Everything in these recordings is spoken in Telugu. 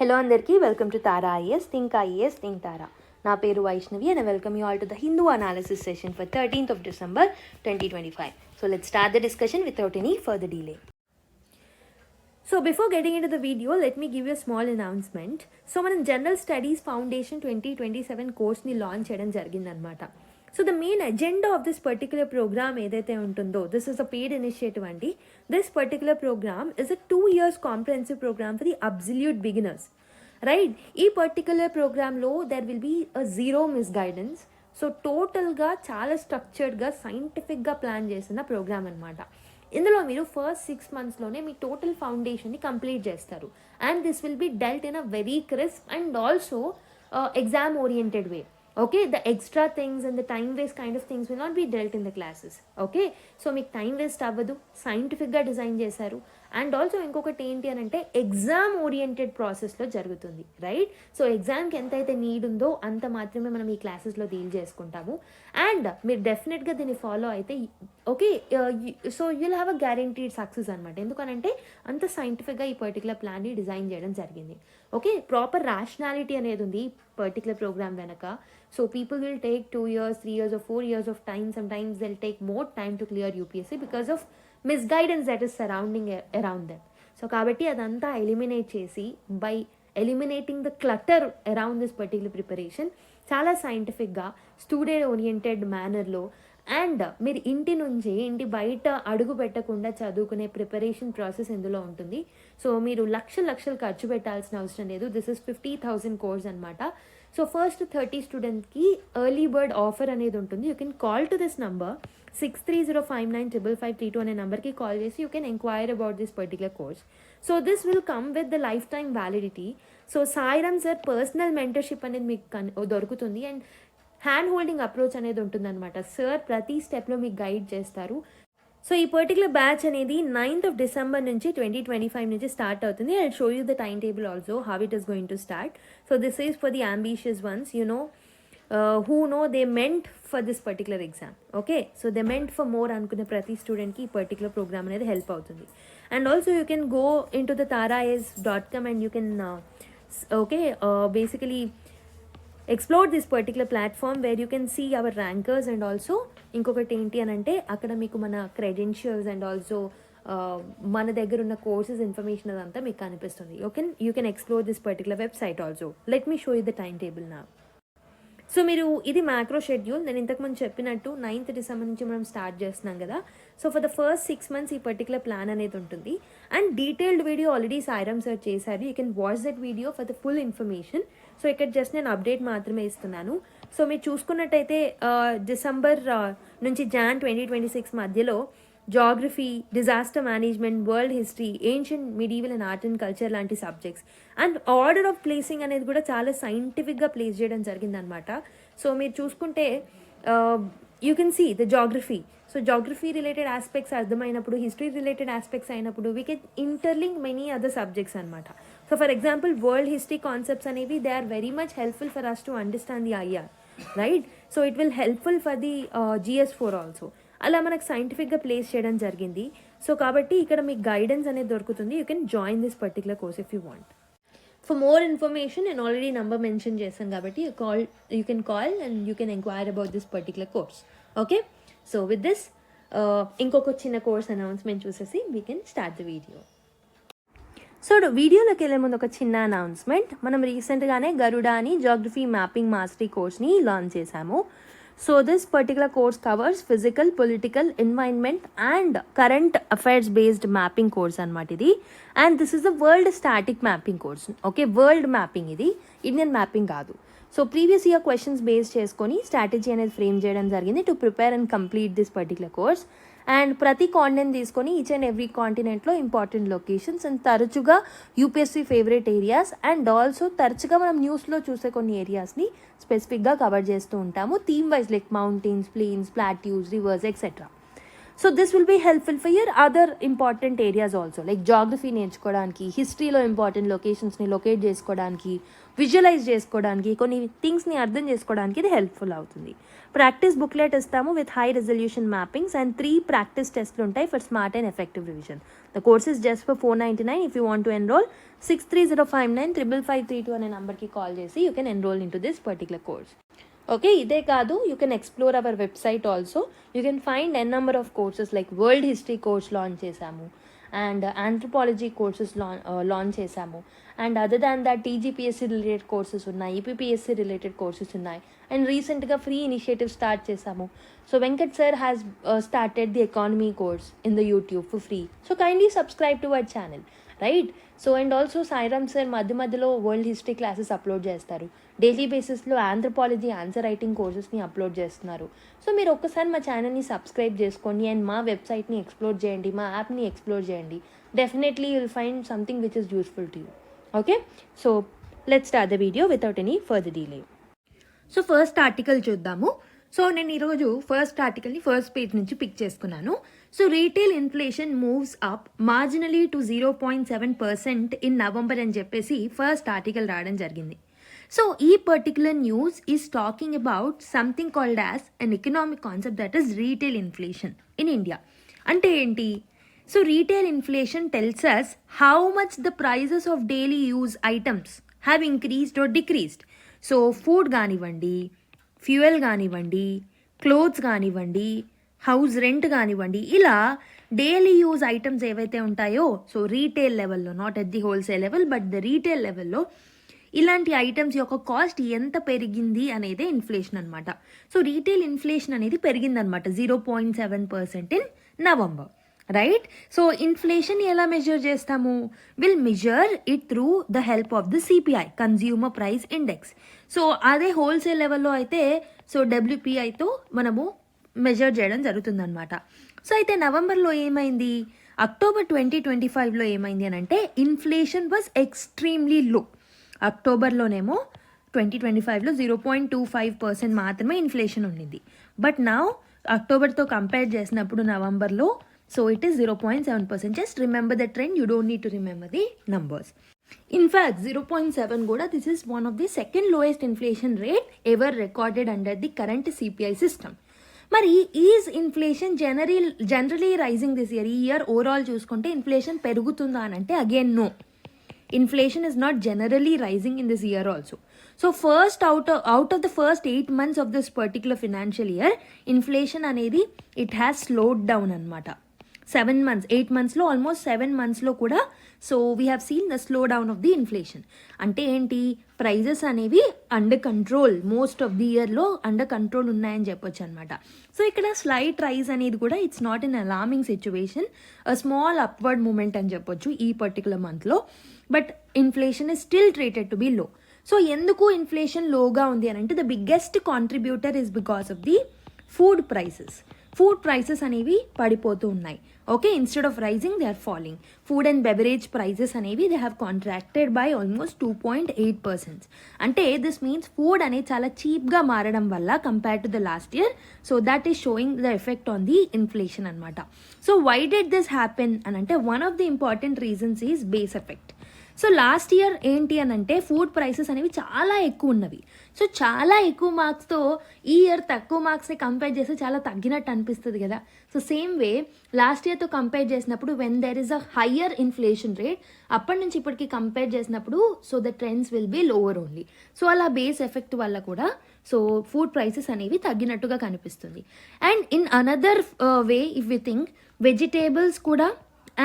Hello andarki, welcome to Tara IAS, Think IAS, Think Tara. Na peru Vaishnavi and I welcome you all to the Hindu analysis session for 13th of December 2025. So let's start the discussion without any further delay. So before getting into the video, let me give you a small announcement. So మనం General Studies Foundation 2027 course ni launch చేయడం జరిగిందన్నమాట. So the main agenda of this particular program ఏదైతే ఉంటుందో, this is a paid initiative అండి. This particular program is a 2 years comprehensive program for the absolute beginners. Right? ఈ పర్టికులర్ ప్రోగ్రామ్లో there will be a zero misguidance. So టోటల్గా చాలా స్ట్రక్చర్డ్గా సైంటిఫిక్గా ప్లాన్ చేసిన ప్రోగ్రామ్ అనమాట. ఇందులో మీరు ఫస్ట్ 6 monthsలోనే మీ టోటల్ ఫౌండేషన్ని కంప్లీట్ చేస్తారు. And this will be dwelt in a very crisp and also exam oriented way. Okay, the extra things and the time waste kind of things will not be dealt in the classes. Okay, so మీకు టైం వేస్ట్ అవ్వదు, సైంటిఫిక్గా డిజైన్ చేశారు. అండ్ ఆల్సో ఇంకొకటి ఏంటి అని అంటే ఎగ్జామ్ ఓరియంటెడ్ ప్రాసెస్లో జరుగుతుంది. రైట్? సో ఎగ్జామ్కి ఎంతైతే నీడ్ ఉందో అంత మాత్రమే మనం ఈ క్లాసెస్లో డీల్ చేసుకుంటాము. అండ్ మీరు డెఫినెట్గా దీన్ని ఫాలో అయితే okay, so you'll have a guaranteed success అనమాట. ఎందుకనంటే అంత సైంటిఫిక్గా ఈ పర్టికులర్ ప్లాన్ని డిజైన్ చేయడం జరిగింది. ఓకే, ప్రాపర్ ర్యాషనాలిటీ అనేది ఉంది ఈ పర్టికులర్ ప్రోగ్రామ్ వెనక. So people will take 2 years, 3 years or 4 years of time. Sometimes they'll take more time to clear UPSC because of misguidance that is surrounding around them. So kabatti adanta eliminate chesi by eliminating the clutter around this particular preparation చాలా సైంటిఫిక్గా స్టూడెంట్ ఓరియంటెడ్ మేనర్లో అండ్ మీరు ఇంటి నుంచి ఇంటి బయట అడుగు పెట్టకుండా చదువుకునే ప్రిపరేషన్ ప్రాసెస్ ఇందులో ఉంటుంది. సో మీరు లక్షలు ఖర్చు పెట్టాల్సిన అవసరం లేదు. దిస్ ఇస్ 50,000 కోర్స్ అనమాట. సో ఫస్ట్ 30 స్టూడెంట్స్కి ఎర్లీ బర్డ్ ఆఫర్ అనేది ఉంటుంది. You can call to this number 6305955532 అనే నెంబర్కి కాల్ చేసి you can enquire about this particular course. So this will come with the life time validity. So Sairam sir personal mentorship అనేది మీకు దొరుకుతుంది అండ్ హ్యాండ్ హోల్డింగ్ అప్రోచ్ అనేది ఉంటుందన్నమాట. సార్ ప్రతి స్టెప్లో మీకు గైడ్ చేస్తారు. సో ఈ పర్టికులర్ బ్యాచ్ అనేది 9th of December నుంచి 2025 నుంచి స్టార్ట్ అవుతుంది. I show you the time table also how it is going to start. So this is for the ambitious once, you know who know they meant for this particular exam. Okay, so they meant for more అనుకునే ప్రతి స్టూడెంట్కి ఈ పర్టికులర్ ప్రోగ్రామ్ అనేది హెల్ప్ అవుతుంది. And also you can go into the taraIAS.com and you can basically explore this particular platform where you can see our rankers and also ఇంకొకటి ఏంటి అని అంటే అక్కడ మీకు మన క్రెడెన్షియల్స్ అండ్ ఆల్సో మన దగ్గర ఉన్న కోర్సెస్ ఇన్ఫర్మేషన్ అదంతా మీకు కనిపిస్తుంది. You can explore this particular website also. Let me show you the time table నా. సో మీరు ఇది మ్యాక్రో షెడ్యూల్. నేను ఇంతకుముందు చెప్పినట్టు 9th December నుంచి మనం స్టార్ట్ చేస్తున్నాం కదా. So for the first 6 months ఈ పర్టికులర్ ప్లాన్ అనేది ఉంటుంది. And detailed video already Sairam sir చేశారు. You can watch that video for the full information. So ఇక్కడ జస్ట్ నేను అప్డేట్ మాత్రమే ఇస్తున్నాను. సో మీరు చూసుకున్నట్టయితే డిసెంబర్ నుంచి జాన్ 2026 మధ్యలో geography, disaster management, world history, ancient, medieval and art and culture లాంటి subjects and order of placing అనేది కూడా చాలా సైంటిఫిక్గా ప్లేస్ చేయడం జరిగిందనమాట. సో మీరు చూసుకుంటే you can see the geography. So geography related aspects అర్థమైనప్పుడు, హిస్టరీ రిలేటెడ్ ఆస్పెక్ట్స్ అయినప్పుడు we can interlink many other subjects అనమాట. So for example world history concepts అనేవి they are very much helpful for us to understand the IR, right? So it will helpful for the GS4 also. అలా మనకు సైంటిఫిక్గా ప్లేస్ చేయడం జరిగింది. సో కాబట్టి ఇక్కడ మీకు గైడెన్స్ అనేది దొరుకుతుంది. You can join this particular course if you want. For more information నేను ఆల్రెడీ నెంబర్ మెన్షన్ చేశాను కాబట్టి you can call and you can enquire about this particular course. Okay, so with this ఇంకొక చిన్న కోర్స్ అనౌన్స్మెంట్ చూసేసి we can start the video. So వీడియోలోకి వెళ్ళే ముందు ఒక చిన్న అనౌన్స్మెంట్. మనం రీసెంట్గానే గరుడా అని జాగ్రఫీ మ్యాపింగ్ మాస్టరీ కోర్స్ని లాంచ్ చేశాము. So this particular course covers physical, political, environment and current affairs based mapping course అనమాట ఇది. And this is a world static mapping course. Okay, world mapping ఇది, ఇండియన్ మ్యాపింగ్ కాదు. So previous year questions base చేసుకొని స్ట్రాటజీ అనేది ఫ్రేమ్ చేయడం జరిగింది to prepare and complete this particular course. And ప్రతి కాంటినెంట్ తీసుకొని ఈచ్ అండ్ ఎవ్రీ కాంటినెంట్లో ఇంపార్టెంట్ లొకేషన్స్ అండ్ తరచుగా UPSC favourite areas and also తరచుగా మనం న్యూస్లో చూసే కొన్ని ఏరియాస్ని స్పెసిఫిక్గా కవర్ చేస్తూ ఉంటాము. Theme wise like mountains, plains, plateaus, rivers etcetera. So this will be helpful for your other important areas also, like geography నేర్చుకోవడానికి, హిస్టరీలో ఇంపార్టెంట్ లొకేషన్స్ని లొకేట్ చేసుకోవడానికి, విజువలైజ్ చేసుకోవడానికి, కొన్ని థింగ్స్ని అర్థం చేసుకోవడానికి ఇది హెల్ప్ఫుల్ అవుతుంది. ప్రాక్టీస్ బుక్లెట్ ఇస్తాము with high resolution mappings and 3 practice టెస్ట్లు ఉంటాయి for smart and effective revision. The course is just for $499. If you want to enrol 6305955532 అనే నెంబర్కి కాల్ చేసి you can enrol in to this particular course. Okay, ఇదే కాదు, you can explore our website also. You can find an number of courses like world history course launch చేశాము అండ్ ఆంథ్రోపాలజీ కోర్సెస్ లాంచ్ చేశాము. And other than that TGPSC related courses ఉన్నాయి, ఈపీపీఎస్సీ రిలేటెడ్ కోర్సెస్ ఉన్నాయి. అండ్ రీసెంట్గా ఫ్రీ ఇనిషియేటివ్ స్టార్ట్ చేశాము. So Venkat sir has started the economy course in the YouTube for free. So kindly subscribe to our channel, right? So and also Sairam sir మధ్య మధ్యలో వరల్డ్ హిస్టరీ క్లాసెస్ అప్లోడ్ చేస్తారు. డైలీ బేసిస్లో ఆంథ్రోపాలజీ ఆన్సర్ రైటింగ్ కోర్సెస్ని అప్లోడ్ చేస్తున్నారు. సో మీరు ఒక్కసారి మా ఛానల్ని సబ్స్క్రైబ్ చేసుకోండి అండ్ మా వెబ్సైట్ని ఎక్స్ప్లోర్ చేయండి, మా యాప్ని ఎక్స్ప్లోర్ చేయండి. Definitely you will find something which is useful to you. Okay, so let's start the video without any further delay. So first article చూద్దాము. సో నేను ఈరోజు ఫస్ట్ ఆర్టికల్ని ఫస్ట్ పేజ్ నుంచి పిక్ చేసుకున్నాను. So retail inflation moves up marginally to 0.7% in November అని చెప్పేసి ఫస్ట్ ఆర్టికల్ రావడం జరిగింది. సో ఈ particular news is talking about something called as an economic concept that is retail inflation in India. అంటే ఏంటి? So retail inflation tells us how much the prices of daily use items have increased or decreased. So food కానివ్వండి, ఫ్యూయల్ కానివ్వండి, క్లోత్స్ కానివ్వండి, హౌస్ రెంట్ కానివ్వండి, ఇలా డైలీ యూజ్ ఐటమ్స్ ఏవైతే ఉంటాయో, సో రీటైల్ లెవెల్లో, not at the wholesale level but the retail లెవెల్లో ఇలాంటి ఐటమ్స్ యొక్క కాస్ట్ ఎంత పెరిగింది అనేదే ఇన్ఫ్లేషన్ అనమాట. సో రీటైల్ ఇన్ఫ్లేషన్ అనేది పెరిగిందనమాట 0.7% in November, right? So inflation ఎలా మెజర్ చేస్తాము? Will measure it through the help of the CPI, consumer price index. So అదే హోల్సేల్ లెవెల్లో అయితే సో డబ్ల్యూపిఐతో మనము మెజర్ చేయడం జరుగుతుందన్నమాట. సో అయితే నవంబర్లో ఏమైంది, అక్టోబర్ 2025లో ఏమైంది అని అంటే ఇన్ఫ్లేషన్ వాజ్ ఎక్స్ట్రీమ్లీ లో. అక్టోబర్లోనేమో 2025లో 0.25% మాత్రమే ఇన్ఫ్లేషన్ ఉండింది. బట్ నౌ అక్టోబర్తో కంపేర్ చేసినప్పుడు నవంబర్లో so it is 0.7%. Just remember the trend, you don't need to remember the numbers. In fact 0.7 కూడా this is one of the second lowest inflation rate ever recorded under the current CPI system. మరి is inflation generally rising this year? ఈ ఇయర్ ఓవరాల్ చూసుకుంటే ఇన్ఫ్లేషన్ పెరుగుతుందా అని అంటే again no, inflation is not generally rising in this year also. So first out of the first 8 months of this particular financial year inflation అనేది ఇట్ హ్యాస్ స్లోడ్ డౌన్ అనమాట. 7 months, 8 monthsలో ఆల్మోస్ట్ 7 monthsలో కూడా so we have seen the slow down of the inflation. అంటే ఏంటి, ప్రైజెస్ అనేవి under control, most of the ఇయర్లో అండర్ కంట్రోల్ ఉన్నాయని చెప్పొచ్చు అనమాట. సో ఇక్కడ స్లైట్ రైజ్ అనేది కూడా it's not an alarming situation, small upward movement అని చెప్పొచ్చు ఈ పర్టికులర్ మంత్లో. But inflation is still treated to be low. So ఎందుకు ఇన్ఫ్లేషన్ లోగా ఉంది అని అంటే the biggest contributor is because of the food prices. Food prices అనేవి పడిపోతూ ఉన్నాయి. Okay, instead of rising they are falling. Food and beverage prices అనేవి they have contracted by almost 2.8%. అంటే దిస్ మీన్స్ ఫుడ్ అనేది చాలా చీప్గా మారడం వల్ల compare to the last year. So that is showing the effect on the inflation అనమాట. So why did this happen అని అంటే one of the important reasons is base effect. So last year ఏంటి అని అంటే ఫుడ్ ప్రైసెస్ అనేవి చాలా ఎక్కువ ఉన్నవి. సో చాలా ఎక్కువ మార్క్స్తో ఈ ఇయర్ తక్కువ మార్క్స్ని కంపేర్ చేస్తే చాలా తగ్గినట్టు అనిపిస్తుంది కదా. సో సేమ్ వే లాస్ట్ ఇయర్తో కంపేర్ చేసినప్పుడు when there is a higher inflation rate, అప్పటి నుంచి ఇప్పటికి కంపేర్ చేసినప్పుడు so the trends will be lower only. So అలా బేస్ ఎఫెక్ట్ వల్ల కూడా సో ఫుడ్ ప్రైసెస్ అనేవి తగ్గినట్టుగా కనిపిస్తుంది. And in another way if you think vegetables కూడా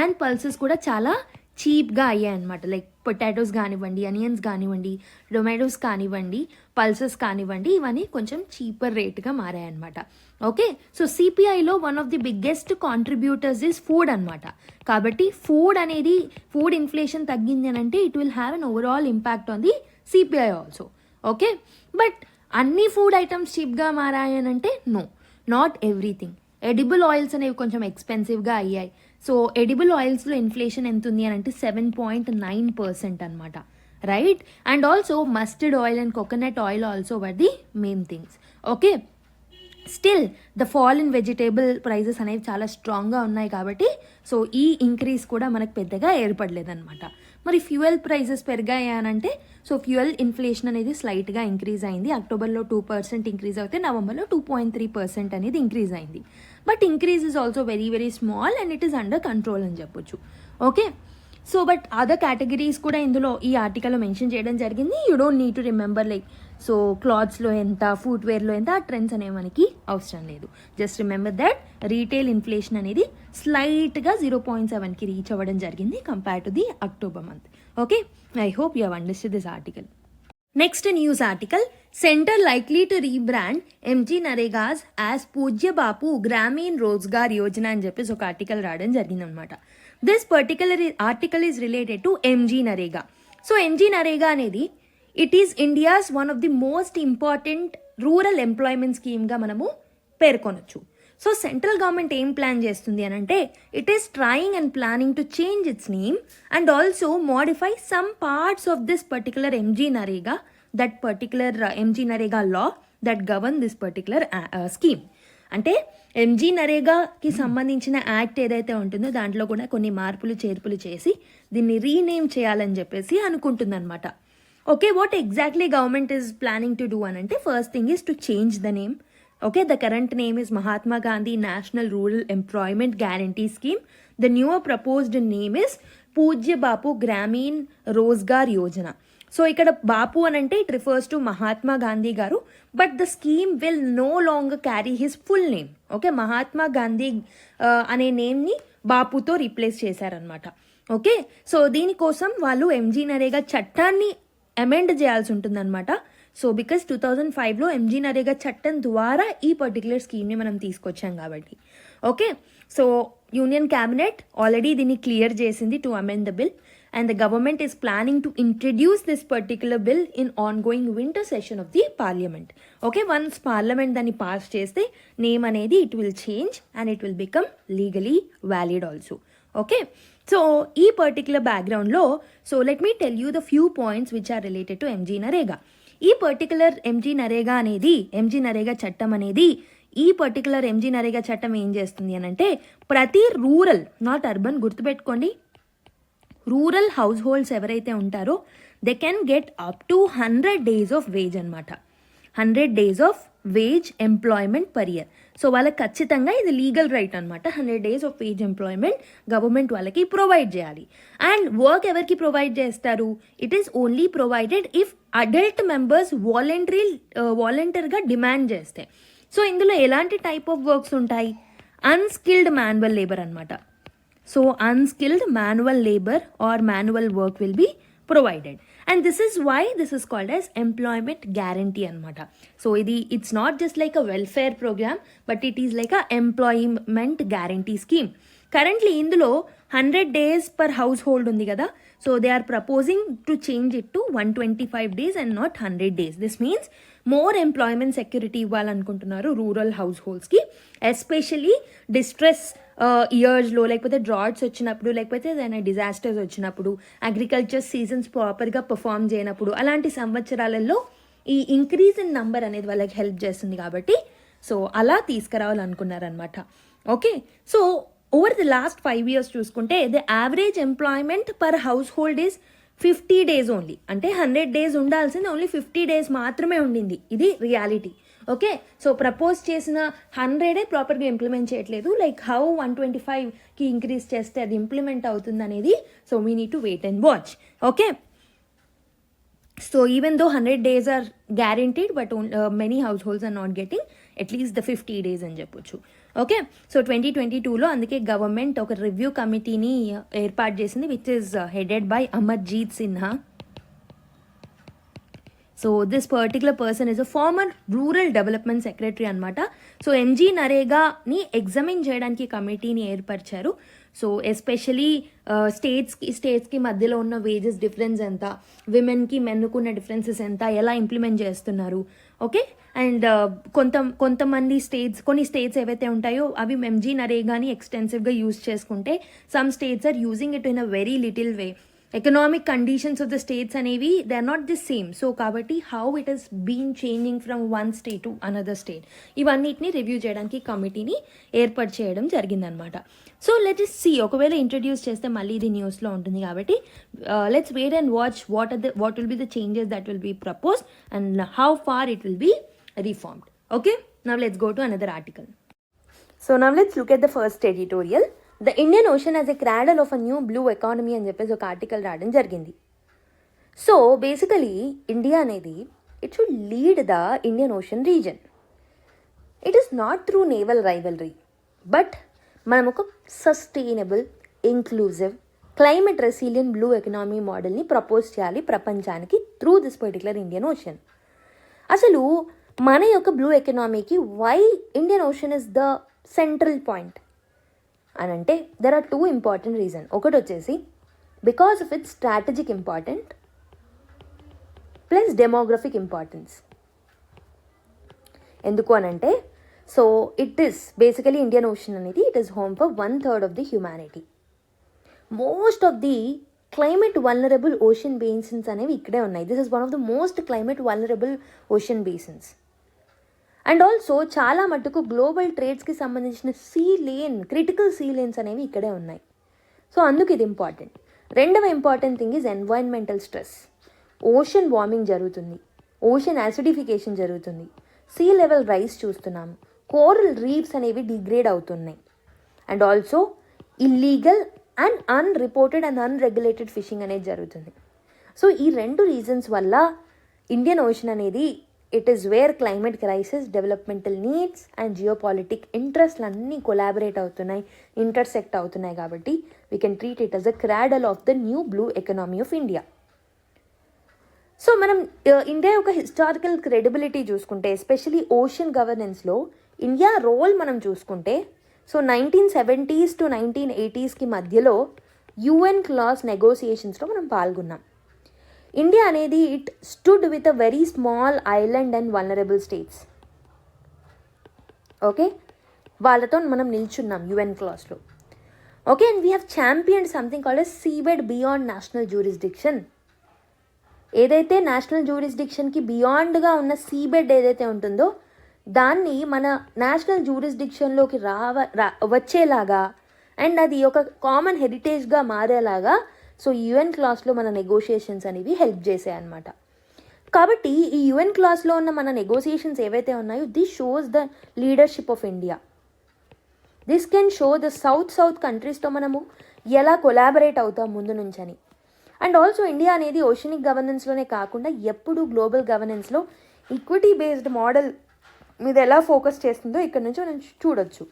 అండ్ పల్సెస్ కూడా చాలా చీప్గా అయ్యాయి అనమాట. లైక్ పొటాటోస్ కానివ్వండి, అనియన్స్ కానివ్వండి, టొమాటోస్ కానివ్వండి, పల్సెస్ కానివ్వండి, ఇవన్నీ కొంచెం చీపర్ రేట్గా మారాయన్నమాట. ఓకే, సో సిపిఐలో one of the biggest contributors is food అనమాట. కాబట్టి ఫుడ్ ఇన్ఫ్లేషన్ తగ్గింది అని అంటే it will have an overall impact on the CPI also. Okay, but అన్ని ఫుడ్ ఐటమ్స్ చీప్గా మారాయి అని అంటే no, not everything. Edible oils అనేవి కొంచెం ఎక్స్పెన్సివ్గా అయ్యాయి. సో ఎడిబుల్ ఆయిల్స్లో ఇన్ఫ్లేషన్ ఎంత ఉంది అని అంటే 7.9% అనమాట, right? And also mustard oil and coconut oil also were the main things. Okay, still the fall in vegetable prices అనేవి చాలా స్ట్రాంగ్గా ఉన్నాయి కాబట్టి సో ఈ ఇంక్రీజ్ కూడా మనకు పెద్దగా ఏర్పడలేదన్నమాట. మరి ఫ్యూయల్ ప్రైజెస్ పెరిగాయి అనంటే సో ఫ్యూయల్ ఇన్ఫ్లేషన్ అనేది స్లైట్గా ఇంక్రీజ్ అయింది. అక్టోబర్లో 2% ఇంక్రీజ్ అయితే నవంబర్లో 2.3% అనేది ఇంక్రీజ్ అయింది. But increase is also very very small and it is under control అని చెప్పొచ్చు. Okay, so but other categories కూడా ఇందులో ఈ ఆర్టికల్లో మెన్షన్ చేయడం జరిగింది. You don't need to remember like so క్లాత్స్లో ఎంత, ఫుట్వేర్లో ఎంత, ఆ ట్రెండ్స్ అనేవి మనకి అవసరం లేదు. Just remember that retail inflation అనేది స్లైట్గా 0.7కి రీచ్ అవ్వడం జరిగింది compare to the October month. Okay, I hope you have understood this article. Next news article, centre likely to rebrand MG NREGS as Pujya Bapu Grameen Rozgar Yojana అని చెప్పేసి ఒక ఆర్టికల్ రావడం జరిగింది అనమాట. This particular article is related to MG NREGA. So MG NREGA అనేది it is India's one of the most important rural employment స్కీమ్గా మనము పేర్కొనొచ్చు. సో సెంట్రల్ గవర్నమెంట్ ఏం ప్లాన్ చేస్తుంది అని అంటే it is trying and planning to change its name and also modify some parts of this particular MG NREGA, that particular MG NREGA law that govern this particular scheme. అంటే ఎంజీ నరేగాకి సంబంధించిన యాక్ట్ ఏదైతే ఉంటుందో దాంట్లో కూడా కొన్ని మార్పులు చేర్పులు చేసి దీన్ని రీనేమ్ చేయాలని చెప్పేసి అనుకుంటుందన్నమాట. Okay, what exactly government is planning to do అని అంటే first thing is to change the name. Okay, the current name is Mahatma Gandhi National Rural Employment Guarantee Scheme. The newer proposed name is Pujya Bapu Gramin Rozgar Yojana. So ఇక్కడ బాపు అని అంటే it refers to Mahatma Gandhi గారు, but the scheme will no longer carry his full name. Okay, Mahatma Gandhi అనే నేమ్ని బాపుతో రీప్లేస్ చేశారనమాట. ఓకే, సో దీనికోసం వాళ్ళు ఎంజీ నరేగా చట్టాన్ని అమెండ్ చేయాల్సి ఉంటుందన్నమాట. సో బికాస్ 2005లో ఎంజీ నరేగా చట్టం ద్వారా ఈ పర్టికులర్ స్కీమ్ని మనం తీసుకొచ్చాం కాబట్టి. Okay, so union cabinet already దీన్ని క్లియర్ చేసింది to amend the bill and the government is planning to introduce this particular bill in on going winter session of the parliament. Okay, once parliament దాన్ని పాస్ చేస్తే నేమ్ అనేది it will change and it will become legally valid also. Okay, so ఈ పర్టికులర్ బ్యాక్గ్రౌండ్లో so let me tell you the few points which are related to MG NREGA. ఈ పర్టికులర్ ఎంజీ నరేగా అనేది, ఎంజీ నరేగా చట్టం అనేది, ఈ పర్టికులర్ ఎంజీ నరేగా చట్టం ఏం చేస్తుంది అని అంటే ప్రతి రూరల్, నాట్ అర్బన్, గుర్తుపెట్టుకోండి, రూరల్ హౌస్ హోల్డ్స్ ఎవరైతే ఉంటారో they can get up to 100 days of wage అనమాట. 100 days of wage employment per year. So వాళ్ళకి ఖచ్చితంగా ఇది లీగల్ రైట్ అనమాట. 100 days of wage employment government వాళ్ళకి ప్రొవైడ్ చేయాలి. అండ్ వర్క్ ఎవరికి ప్రొవైడ్ చేస్తారు? It is only provided if adult members వాలంటీర్గా డిమాండ్ చేస్తే. సో ఇందులో ఎలాంటి టైప్ ఆఫ్ వర్క్స్ ఉంటాయి? అన్స్కిల్డ్ మాన్యువల్ లేబర్ అనమాట. So unskilled manual labour or manual work will be provided and this is why this is called as employment guarantee anamata. So it's not just like a welfare program but it is like a employment guarantee scheme. Currently indulo 100 days per household undi kada, so they are proposing to change it to 125 days and not 100 days. This means more employment security ఇవ్వాలనుకుంటున్నారు రూరల్ హౌస్ హోల్డ్స్కి, ఎస్పెషలీ డిస్ట్రెస్ ఇయర్స్లో, లేకపోతే డ్రాట్స్ వచ్చినప్పుడు, లేకపోతే ఏదైనా డిజాస్టర్స్ వచ్చినప్పుడు, అగ్రికల్చర్ సీజన్స్ ప్రాపర్గా పర్ఫామ్ చేయనప్పుడు, అలాంటి సంవత్సరాలలో ఈ ఇంక్రీజ్ ఇన్ నంబర్ అనేది వాళ్ళకి హెల్ప్ చేస్తుంది కాబట్టి సో అలా తీసుకురావాలనుకున్నారనమాట. Okay, so over the last 5 years చూసుకుంటే the average employment per household is 50 days only. అంటే 100 days ఉండాల్సింది ఓన్లీ 50 days మాత్రమే ఉండింది. ఇది రియాలిటీ. ఓకే, సో ప్రపోజ్ చేసిన 100 ప్రాపర్గా ఇంప్లిమెంట్ చేయట్లేదు. లైక్ హౌ 125కి ఇంక్రీజ్ చేస్తే అది ఇంప్లిమెంట్ అవుతుంది అనేది so we need to wait and watch. Okay, so even though 100 days are guaranteed but many households are not getting at least the 50 days అని చెప్పొచ్చు. ఓకే, సో 2022లో అందుకే గవర్నమెంట్ ఒక రివ్యూ కమిటీని ఏర్పాటు చేసింది which is headed by Amarjeet Sinha. So this particular person is a former rural development secretary అనమాట. సో ఎంజీ నరేగాని ఎగ్జామిన్ చేయడానికి కమిటీని ఏర్పరిచారు. సో ఎస్పెషలీ స్టేట్స్కి మధ్యలో ఉన్న వేజెస్ డిఫరెన్స్ ఎంత, విమెన్కి మెన్నుకున్న డిఫరెన్సెస్ ఎంత, ఎలా ఇంప్లిమెంట్ చేస్తున్నారు. ఓకే, అండ్ కొంతమంది కొన్ని స్టేట్స్ ఏవైతే ఉంటాయో అవి ఎంజీ నరేగాని ఎక్స్టెన్సివ్గా యూజ్ చేసుకుంటే some states are using it in a very little way. Economic conditions of the states అనేవి they are not the same. So కాబట్టి how it has been changing from one state to another state, ఇవన్నిటిని రివ్యూ చేయడానికి కమిటీని ఏర్పాటు చేయడం జరిగిందనమాట. సో లెట్స్ సీ, ఒకవేళ ఇంట్రడ్యూస్ చేస్తే మళ్ళీ ఇది న్యూస్లో ఉంటుంది కాబట్టి let's wait and watch what will be the changes that will be proposed and how far it will be reformed. Okay, now let's go to another article. So now let's look at the first editorial. The Indian Ocean as a cradle of a new blue economy అని చెప్పేసి ఒక ఆర్టికల్ రాయడం జరిగింది. సో బేసికలీ ఇండియా అనేది it should lead the Indian ocean region. It is not through naval rivalry, but మనం ఒక sustainable, inclusive, climate resilient blue economy మోడల్ని ప్రపోజ్ చేయాలి ప్రపంచానికి through this particular Indian ocean. అసలు మన యొక్క బ్లూ ఎకనామీకి why Indian ocean is the central point అని అంటే దెర్ ఆర్ 2 ఇంపార్టెంట్ రీజన్. ఒకటి వచ్చేసి because of its strategic important plus demographic importance. ఎందుకు అని అంటే so it is basically Indian ocean అనేది it is home for 1/3 of the humanity. Most of the climate vulnerable ocean basins అనేవి ఇక్కడే ఉన్నాయి. This is one of the most climate vulnerable ocean basins. And also చాలా మటుకు గ్లోబల్ ట్రేడ్స్కి సంబంధించిన క్రిటికల్ సీ లేన్స్ అనేవి ఇక్కడే ఉన్నాయి. సో అందుకు ఇది ఇంపార్టెంట్. రెండవ important thing is environmental stress. Ocean warming జరుగుతుంది, ఓషన్ యాసిడిఫికేషన్ జరుగుతుంది, సీ లెవెల్ రైజ్ చూస్తున్నాము, కోరల్ రీఫ్స్ అనేవి డిగ్రేడ్ అవుతున్నాయి, and also illegal and unreported and unregulated fishing అనేది జరుగుతుంది. సో ఈ 2 రీజన్స్ వల్ల ఇండియన్ ఓషన్ అనేది it is where climate crisis, developmental needs and geopolitic ఇంట్రెస్ట్లు అన్నీ కొలాబరేట్ అవుతున్నాయి, ఇంటర్సెక్ట్ అవుతున్నాయి. కాబట్టి we can treat it as a cradle of the new blue economy of India. So మనం ఇండియా యొక్క హిస్టారికల్ క్రెడిబిలిటీ చూసుకుంటే, ఎస్పెషలీ ఓషన్ గవర్నెన్స్లో ఇండియా రోల్ మనం చూసుకుంటే, సో 1970s to 1980s మధ్యలో యుఎన్ క్లాస్ నెగోసియేషన్స్లో మనం పాల్గొన్నాం. ఇండియా అనేది it stood with a very small island and vulnerable states. Okay, వాళ్ళతో మనం నిల్చున్నాం యుఎన్ క్లాస్లో. Okay, and we have champion something called as seabed beyond national jurisdiction. ఏదైతే నేషనల్ జ్యూరిస్డిక్షన్కి బియాండ్గా ఉన్న సీబెడ్ ఏదైతే ఉంటుందో దాన్ని మన నేషనల్ జ్యూరిస్డిక్షన్లోకి వచ్చేలాగా అండ్ అది ఒక కామన్ హెరిటేజ్గా మారేలాగా సో యుఎన్ క్లాస్లో మన నెగోషియేషన్స్ అనేవి హెల్ప్ చేసాయి అన్నమాట. కాబట్టి ఈ యుఎన్ క్లాస్లో ఉన్న మన నెగోషియేషన్స్ ఏవైతే ఉన్నాయో this shows the leadership of India. This can show the south కంట్రీస్తో మనము ఎలా కొలాబరేట్ అవుతాం ముందు నుంచని. అండ్ ఆల్సో ఇండియా అనేది ఓషనిక్ గవర్నెన్స్లోనే కాకుండా ఎప్పుడు గ్లోబల్ గవర్నెన్స్లో ఈక్విటీ బేస్డ్ మోడల్ మీద ఎలా ఫోకస్ చేస్తుందో ఇక్కడ నుంచి మనం చూడొచ్చు.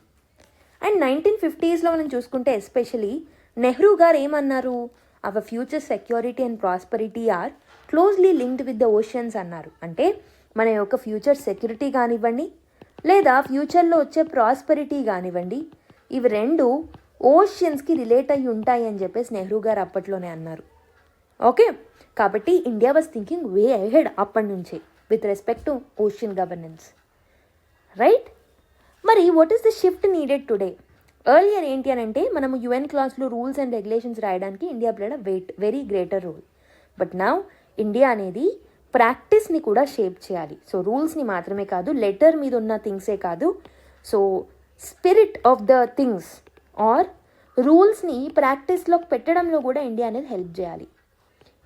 అండ్ 1950s మనం చూసుకుంటే ఎస్పెషలీ నెహ్రూ గారు ఏమన్నారు, our future security and prosperity are closely linked with the oceans అన్నారు. అంటే మన యొక్క ఫ్యూచర్ సెక్యూరిటీ కానివ్వండి లేదా ఫ్యూచర్లో వచ్చే ప్రాస్పరిటీ కానివ్వండి, ఇవి 2 ఓషన్స్కి రిలేట్ అయ్యి ఉంటాయి అని చెప్పేసి నెహ్రూ గారు అప్పట్లోనే అన్నారు. ఓకే, కాబట్టి India was thinking way ahead అప్పటి నుంచే with respect to ocean governance, right? మరి what is the shift needed today? Earlier ఏంటి అని అంటే మనము యుఎన్ క్లాస్లో రూల్స్ అండ్ రెగ్యులేషన్స్ రాయడానికి India played a very greater role. But now India అనేది ప్రాక్టీస్ని కూడా షేప్ చేయాలి. సో రూల్స్ని మాత్రమే కాదు, లెటర్ మీద ఉన్న థింగ్సే కాదు, so spirit of the things or రూల్స్ని ప్రాక్టీస్లోకి పెట్టడంలో కూడా ఇండియా అనేది హెల్ప్ చేయాలి.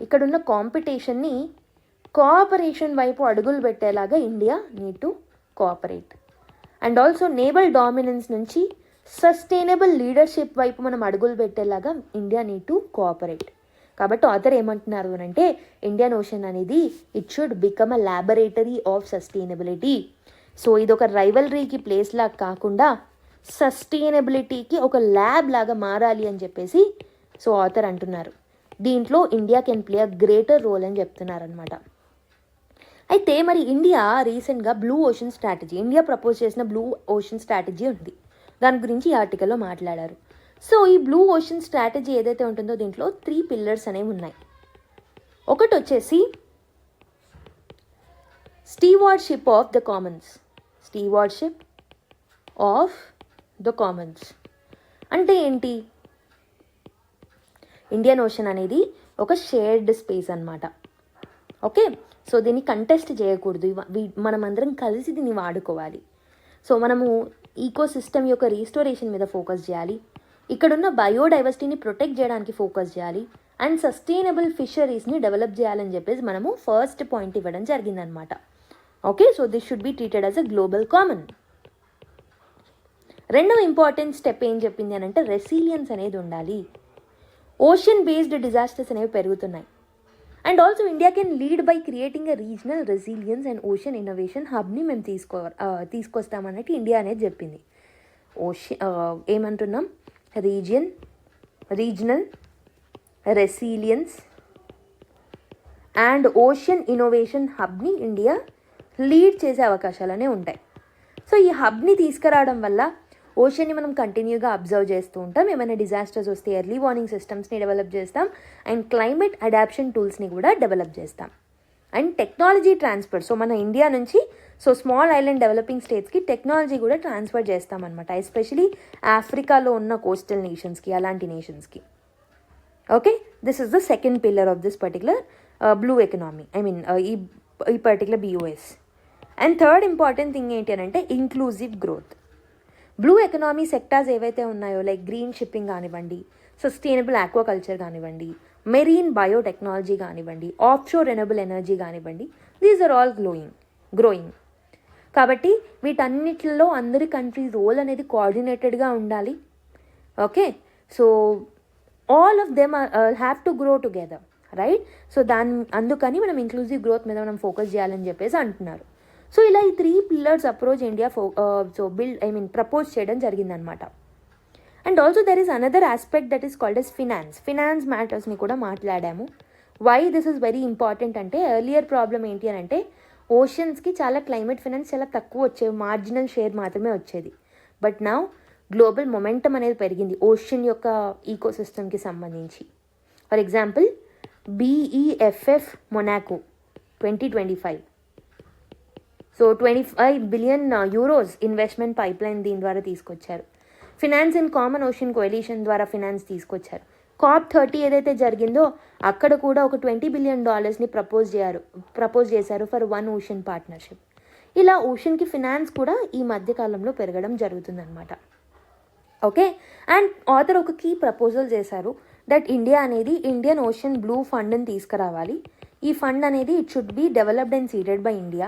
ఇక్కడున్న కాంపిటీషన్ని కోఆపరేషన్ వైపు అడుగులు పెట్టేలాగా India need to cooperate. And also naval dominance నుంచి సస్టైనబుల్ లీడర్షిప్ వైపు మనం అడుగులు పెట్టేలాగా ఇండియా నీడ్ టు కోఆపరేట్. కాబట్టి ఆథర్ ఏమంటున్నారు అని అంటే ఇండియన్ ఓషన్ అనేది it should become a laboratory of sustainability. So ఇది ఒక రైవల్రీకి ప్లేస్ లాగా కాకుండా సస్టైనబిలిటీకి ఒక ల్యాబ్ లాగా మారాలి అని చెప్పేసి సో ఆథర్ అంటున్నారు. దీంట్లో India can play a greater role అని చెప్తున్నారనమాట. అయితే మరి ఇండియా రీసెంట్గా blue ocean strategy, India propose చేసిన బ్లూ ఓషన్ స్ట్రాటజీ ఉంది, దాని గురించి ఈ ఆర్టికల్లో మాట్లాడారు. సో ఈ బ్లూ ఓషన్ స్ట్రాటజీ ఏదైతే ఉంటుందో దీంట్లో 3 పిల్లర్స్ అనేవి ఉన్నాయి. ఒకటి వచ్చేసి stewardship of the Commons. Stewardship of the Commons అంటే ఏంటి? ఇండియన్ ఓషన్ అనేది ఒక షేర్డ్ స్పేస్ అనమాట. ఓకే, సో దీన్ని కంటెస్ట్ చేయకూడదు, మనమందరం కలిసి దీన్ని వాడుకోవాలి. సో మనము ఈకోసిస్టమ్ యొక్క రీస్టోరేషన్ మీద ఫోకస్ చేయాలి, ఇక్కడున్న బయోడైవర్సిటీని ప్రొటెక్ట్ చేయడానికి ఫోకస్ చేయాలి, అండ్ సస్టైనబుల్ ఫిషరీస్ని డెవలప్ చేయాలని చెప్పేసి మనము ఫస్ట్ పాయింట్ ఇవ్వడం జరిగిందనమాట. Okay, so this should be treated as a global common. రెండవ ఇంపార్టెంట్ స్టెప్ ఏం చెప్పింది అని అంటే రెసిలియన్స్ అనేది ఉండాలి. ఓషన్ బేస్డ్ డిజాస్టర్స్ అనేవి పెరుగుతున్నాయి. And also India can lead by creating a regional resilience and ocean innovation హబ్ని మేము తీసుకొస్తామన్నట్టు ఇండియా అనేది చెప్పింది. ఏమంటున్నాం, regional resilience and ocean innovation హబ్ని ఇండియా లీడ్ చేసే అవకాశాలనే ఉంటాయి. సో ఈ హబ్ని తీసుకురావడం వల్ల ఓషన్ని మనం కంటిన్యూగా అబ్జర్వ్ చేస్తూ ఉంటాం, ఏమైనా డిజాస్టర్స్ వస్తే ఎర్లీ వార్నింగ్ సిస్టమ్స్ని డెవలప్ చేస్తాం, అండ్ క్లైమేట్ అడాప్షన్ టూల్స్ని కూడా డెవలప్ చేస్తాం. అండ్ టెక్నాలజీ ట్రాన్స్ఫర్, సో మన ఇండియా నుంచి స్మాల్ ఐలాండ్ డెవలపింగ్ స్టేట్స్కి టెక్నాలజీ కూడా ట్రాన్స్ఫర్ చేస్తామన్నమాట, ఎస్పెషలీ ఆఫ్రికాలో ఉన్న కోస్టల్ నేషన్స్కి, అలాంటి నేషన్స్కి. Okay, this is the second pillar of this particular blue economy, ఈ particular BOS. And third important thing ఏంటి అని అంటే inclusive growth. Blue economy sectors ఏవైతే ఉన్నాయో, లైక్ గ్రీన్ షిప్పింగ్ కానివ్వండి, సస్టైనబుల్ ఆక్వాకల్చర్ కానివ్వండి, మెరీన్ బయోటెక్నాలజీ కానివ్వండి, ఆఫ్షోర్ రెన్యూవబుల్ ఎనర్జీ కానివ్వండి, దీస్ ఆర్ ఆల్ గ్రోయింగ్. కాబట్టి వీటన్నిటిలో అందరి కంట్రీస్ రోల్ అనేది కోఆర్డినేటెడ్గా ఉండాలి. Okay, so all of them have to grow together, right? So అందుకని మనం ఇంక్లూజివ్ గ్రోత్ మీద మనం ఫోకస్ చేయాలని చెప్పేసి అంటున్నారు. సో ఇలా ఈ 3 పిల్లర్స్ అప్రోచ్ ఇండియా ప్రపోజ్ చేయడం జరిగిందనమాట. And also there is another aspect that is called as finance మ్యాటర్స్ని కూడా మాట్లాడాము. Why this is very important అంటే, ఎర్లియర్ ప్రాబ్లం ఏంటి అని అంటే ఓషన్స్కి చాలా క్లైమేట్ ఫినాన్స్ చాలా తక్కువ వచ్చేవి, మార్జినల్ షేర్ మాత్రమే వచ్చేది. బట్ నౌ గ్లోబల్ మొమెంటం అనేది పెరిగింది ఓషన్ యొక్క ఈకోసిస్టమ్కి సంబంధించి. For example BEFF Monaco 2025, so 25 billion euros investment pipeline దీని ద్వారా తీసుకొచ్చారు. ఫినాన్స్ ఇన్ కామన్ ఓషన్ కోalition ద్వారా ఫినాన్స్ తీసుకొచ్చారు. COP30 ఏదైతే జరిగిందో అక్కడ కూడా ఒక $20 బిలియన్ ప్రపోజ్ చేశారు ఫర్ వన్ ఓషన్ పార్ట్నర్షిప్. ఇలా ఓషన్కి ఫినాన్స్ కూడా ఈ మధ్యకాలంలో పెరగడం జరుగుతుందన్నమాట. ఓకే, అండ్ ఆథర్ ఒక కీ ప్రపోజల్ చేశారు దట్ ఇండియా అనేది ఇండియన్ ఓషన్ బ్లూ ఫండ్ని తీసుకురావాలి. ఈ ఫండ్ అనేది it should be developed and seeded by India,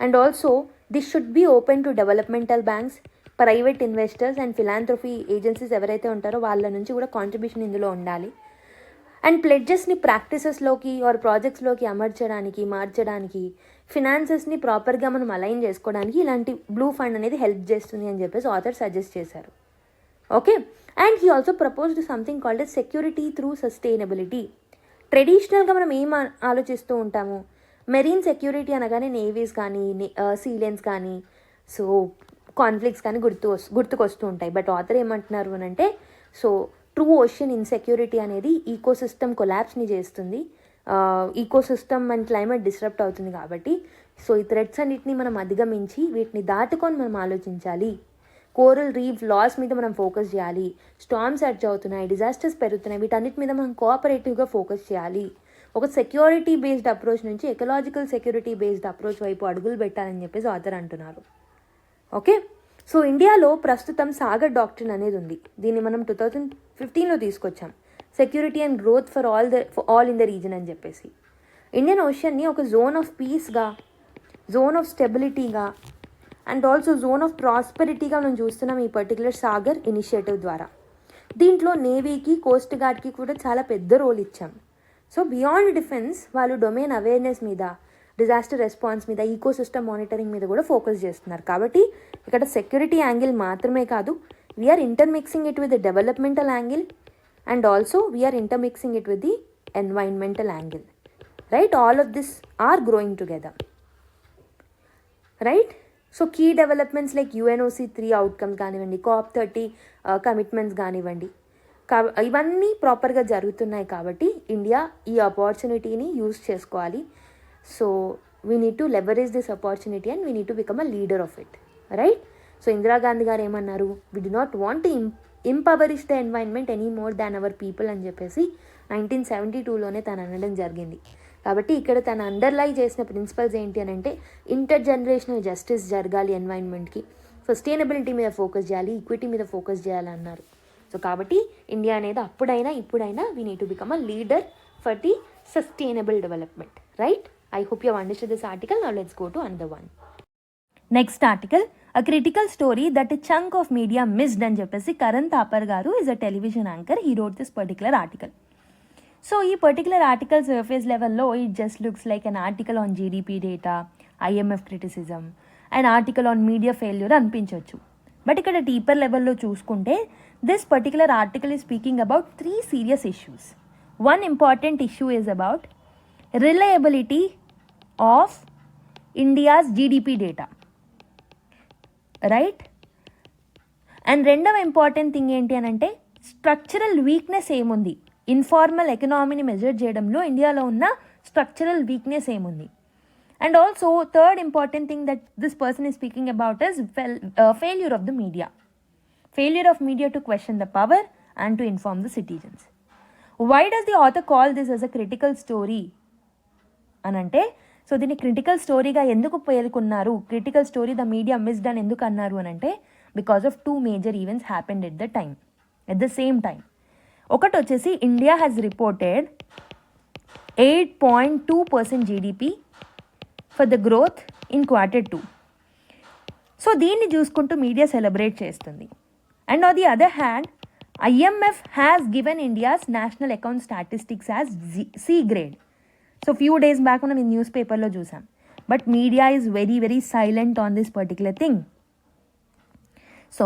and also this should be open to developmental banks, private investors and philanthropy agencies ఎవరైతే ఉంటారో వాళ్ళ నుంచి కూడా కాంట్రిబ్యూషన్ ఇందులో ఉండాలి. అండ్ ప్లెడ్జెస్ని ప్రాక్టీసెస్లోకి ఆర్ ప్రాజెక్ట్స్లోకి మార్చడానికి ఫినాన్సెస్ని ప్రాపర్గా మనం అలైన్ చేసుకోవడానికి ఇలాంటి బ్లూ ఫండ్ అనేది హెల్ప్ చేస్తుంది అని చెప్పేసి ఆథర్ సజెస్ట్ చేశారు. Okay, and he also proposed something called as security through sustainability. ట్రెడిషనల్గా మనం ఏం ఆలోచిస్తూ ఉంటాము, మెరీన్ సెక్యూరిటీ అనగానే నేవీస్ కానీ సీలెన్స్ కానీ సో కాన్ఫ్లిక్ట్స్ కానీ గుర్తుకొస్తూ ఉంటాయి. బట్ ఆథర్ ఏమంటున్నారు అని అంటే, సో ట్రూ ఓషన్ ఇన్సెక్యూరిటీ అనేది ఈకోసిస్టమ్ కొలాప్స్ని చేస్తుంది, ఈకోసిస్టమ్ అండ్ క్లైమేట్ డిస్టర్బ్ అవుతుంది. కాబట్టి సో ఈ థ్రెట్స్ అన్నిటిని మనం అధిగమించి వీటిని దాటుకొని మనం ఆలోచించాలి. కోరల్ రీఫ్ లాస్ మీద మనం ఫోకస్ చేయాలి, స్టార్మ్స్ సర్జ్ అవుతున్నాయి, డిజాస్టర్స్ పెరుగుతున్నాయి, వీటన్నిటి మీద మనం కోఆపరేటివ్గా ఫోకస్ చేయాలి. ఒక సెక్యూరిటీ బేస్డ్ అప్రోచ్ నుంచి ఎకలాజికల్ సెక్యూరిటీ బేస్డ్ అప్రోచ్ వైపు అడుగులు పెట్టాలని చెప్పేసి ఆథర్ అంటున్నారు. ఓకే, సో ఇండియాలో ప్రస్తుతం సాగర్ డాక్ట్రిన్ అనేది ఉంది. దీన్ని మనం 2015లో తీసుకొచ్చాం, security and growth for all in the region అని చెప్పేసి. ఇండియన్ ఓషన్ని ఒక జోన్ ఆఫ్ పీస్గా, జోన్ ఆఫ్ స్టెబిలిటీగా అండ్ ఆల్సో జోన్ ఆఫ్ ప్రాస్పెరిటీగా మనం చూస్తున్నాం ఈ పర్టికులర్ సాగర్ ఇనిషియేటివ్ ద్వారా. దీంట్లో నేవీకి, కోస్ట్ గార్డ్కి కూడా చాలా పెద్ద రోల్ ఇచ్చాం. సో బియాండ్ డిఫెన్స్ వాళ్ళు డొమైన్ అవేర్నెస్ మీద, డిజాస్టర్ రెస్పాన్స్ మీద, ఈకోసిస్టమ్ మానిటరింగ్ మీద కూడా ఫోకస్ చేస్తున్నారు. కాబట్టి ఇక్కడ సెక్యూరిటీ యాంగిల్ మాత్రమే కాదు, we're intermixing it with the developmental angle and also we're intermixing it with the environmental angle, right? All of this are growing together, right? So key developments like UNOC 3 outcomes కానివ్వండి, COP30 కమిట్మెంట్స్ కానివ్వండి, ఇవన్నీ ప్రాపర్గా జరుగుతున్నాయి. కాబట్టి ఇండియా ఈ ఆపర్చునిటీని యూజ్ చేసుకోవాలి. So we need to leverage this opportunity and we need to become a leader of it, right? So Indira Gandhi గారు ఏమన్నారు, we do not want to ఇంపవరిష్ the environment any more than our people అని చెప్పేసి 1972లోనే తను అనడం జరిగింది. కాబట్టి ఇక్కడ తను అండర్లై చేసిన ప్రిన్సిపల్స్ ఏంటి అని అంటే ఇంటర్ జనరేషనల్ జస్టిస్ జరగాలి, ఎన్వైరన్మెంట్కి సస్టైనబిలిటీ మీద ఫోకస్ చేయాలి, ఈక్విటీ మీద ఫోకస్ చేయాలి అన్నారు. సో కాబట్టి ఇండియా అనేది అప్పుడైనా ఇప్పుడైనా we need to become a leader for the sustainable development, right? I hope you have understood this article. Now let's go to another one. Next article, a critical story that a chunk of media missed అని చెప్పేసి కరణ్ థాపర్ గారు is a television anchor. He wrote this particular article. So ఈ పర్టికులర్ ఆర్టికల్ సర్ఫేస్ లెవెల్లో it just looks like an article on GDP data, IMF criticism and article on media failure అనిపించవచ్చు. బట్ ఇక్కడ డీపర్ లెవెల్లో చూసుకుంటే this particular article is speaking about 3 serious issues. One important issue is about reliability of India's GDP data, right? And రెండవ ఇంపార్టెంట్ థింగ్ ఏంటి అని అంటే స్ట్రక్చరల్ వీక్నెస్ ఏముంది, ఇన్ఫార్మల్ ఎకనామీని మెజర్ చేయడంలో ఇండియాలో ఉన్న స్ట్రక్చరల్ వీక్నెస్ ఏముంది. And also third important thing that this person is speaking about is failure of the media, failure of media to question the power and to inform the citizens. Why does the author call this as a critical story అని అంటే, సో దీన్ని క్రిటికల్ స్టోరీగా ఎందుకు పేర్కొన్నారు, critical story the media missed అని ఎందుకు అన్నారు అని అంటే because of 2 major events happened at the same time. ఒకటి వచ్చేసి India has reported 8.2% GDP for the growth in Q2. So దీన్ని చూసుకుంటూ మీడియా సెలబ్రేట్ చేస్తుంది. And on the other hand IMF has given India's national account statistics as C grade. So few days back మనం ఈ న్యూస్ పేపర్లో చూసాం. But media is very very silent on this particular thing. So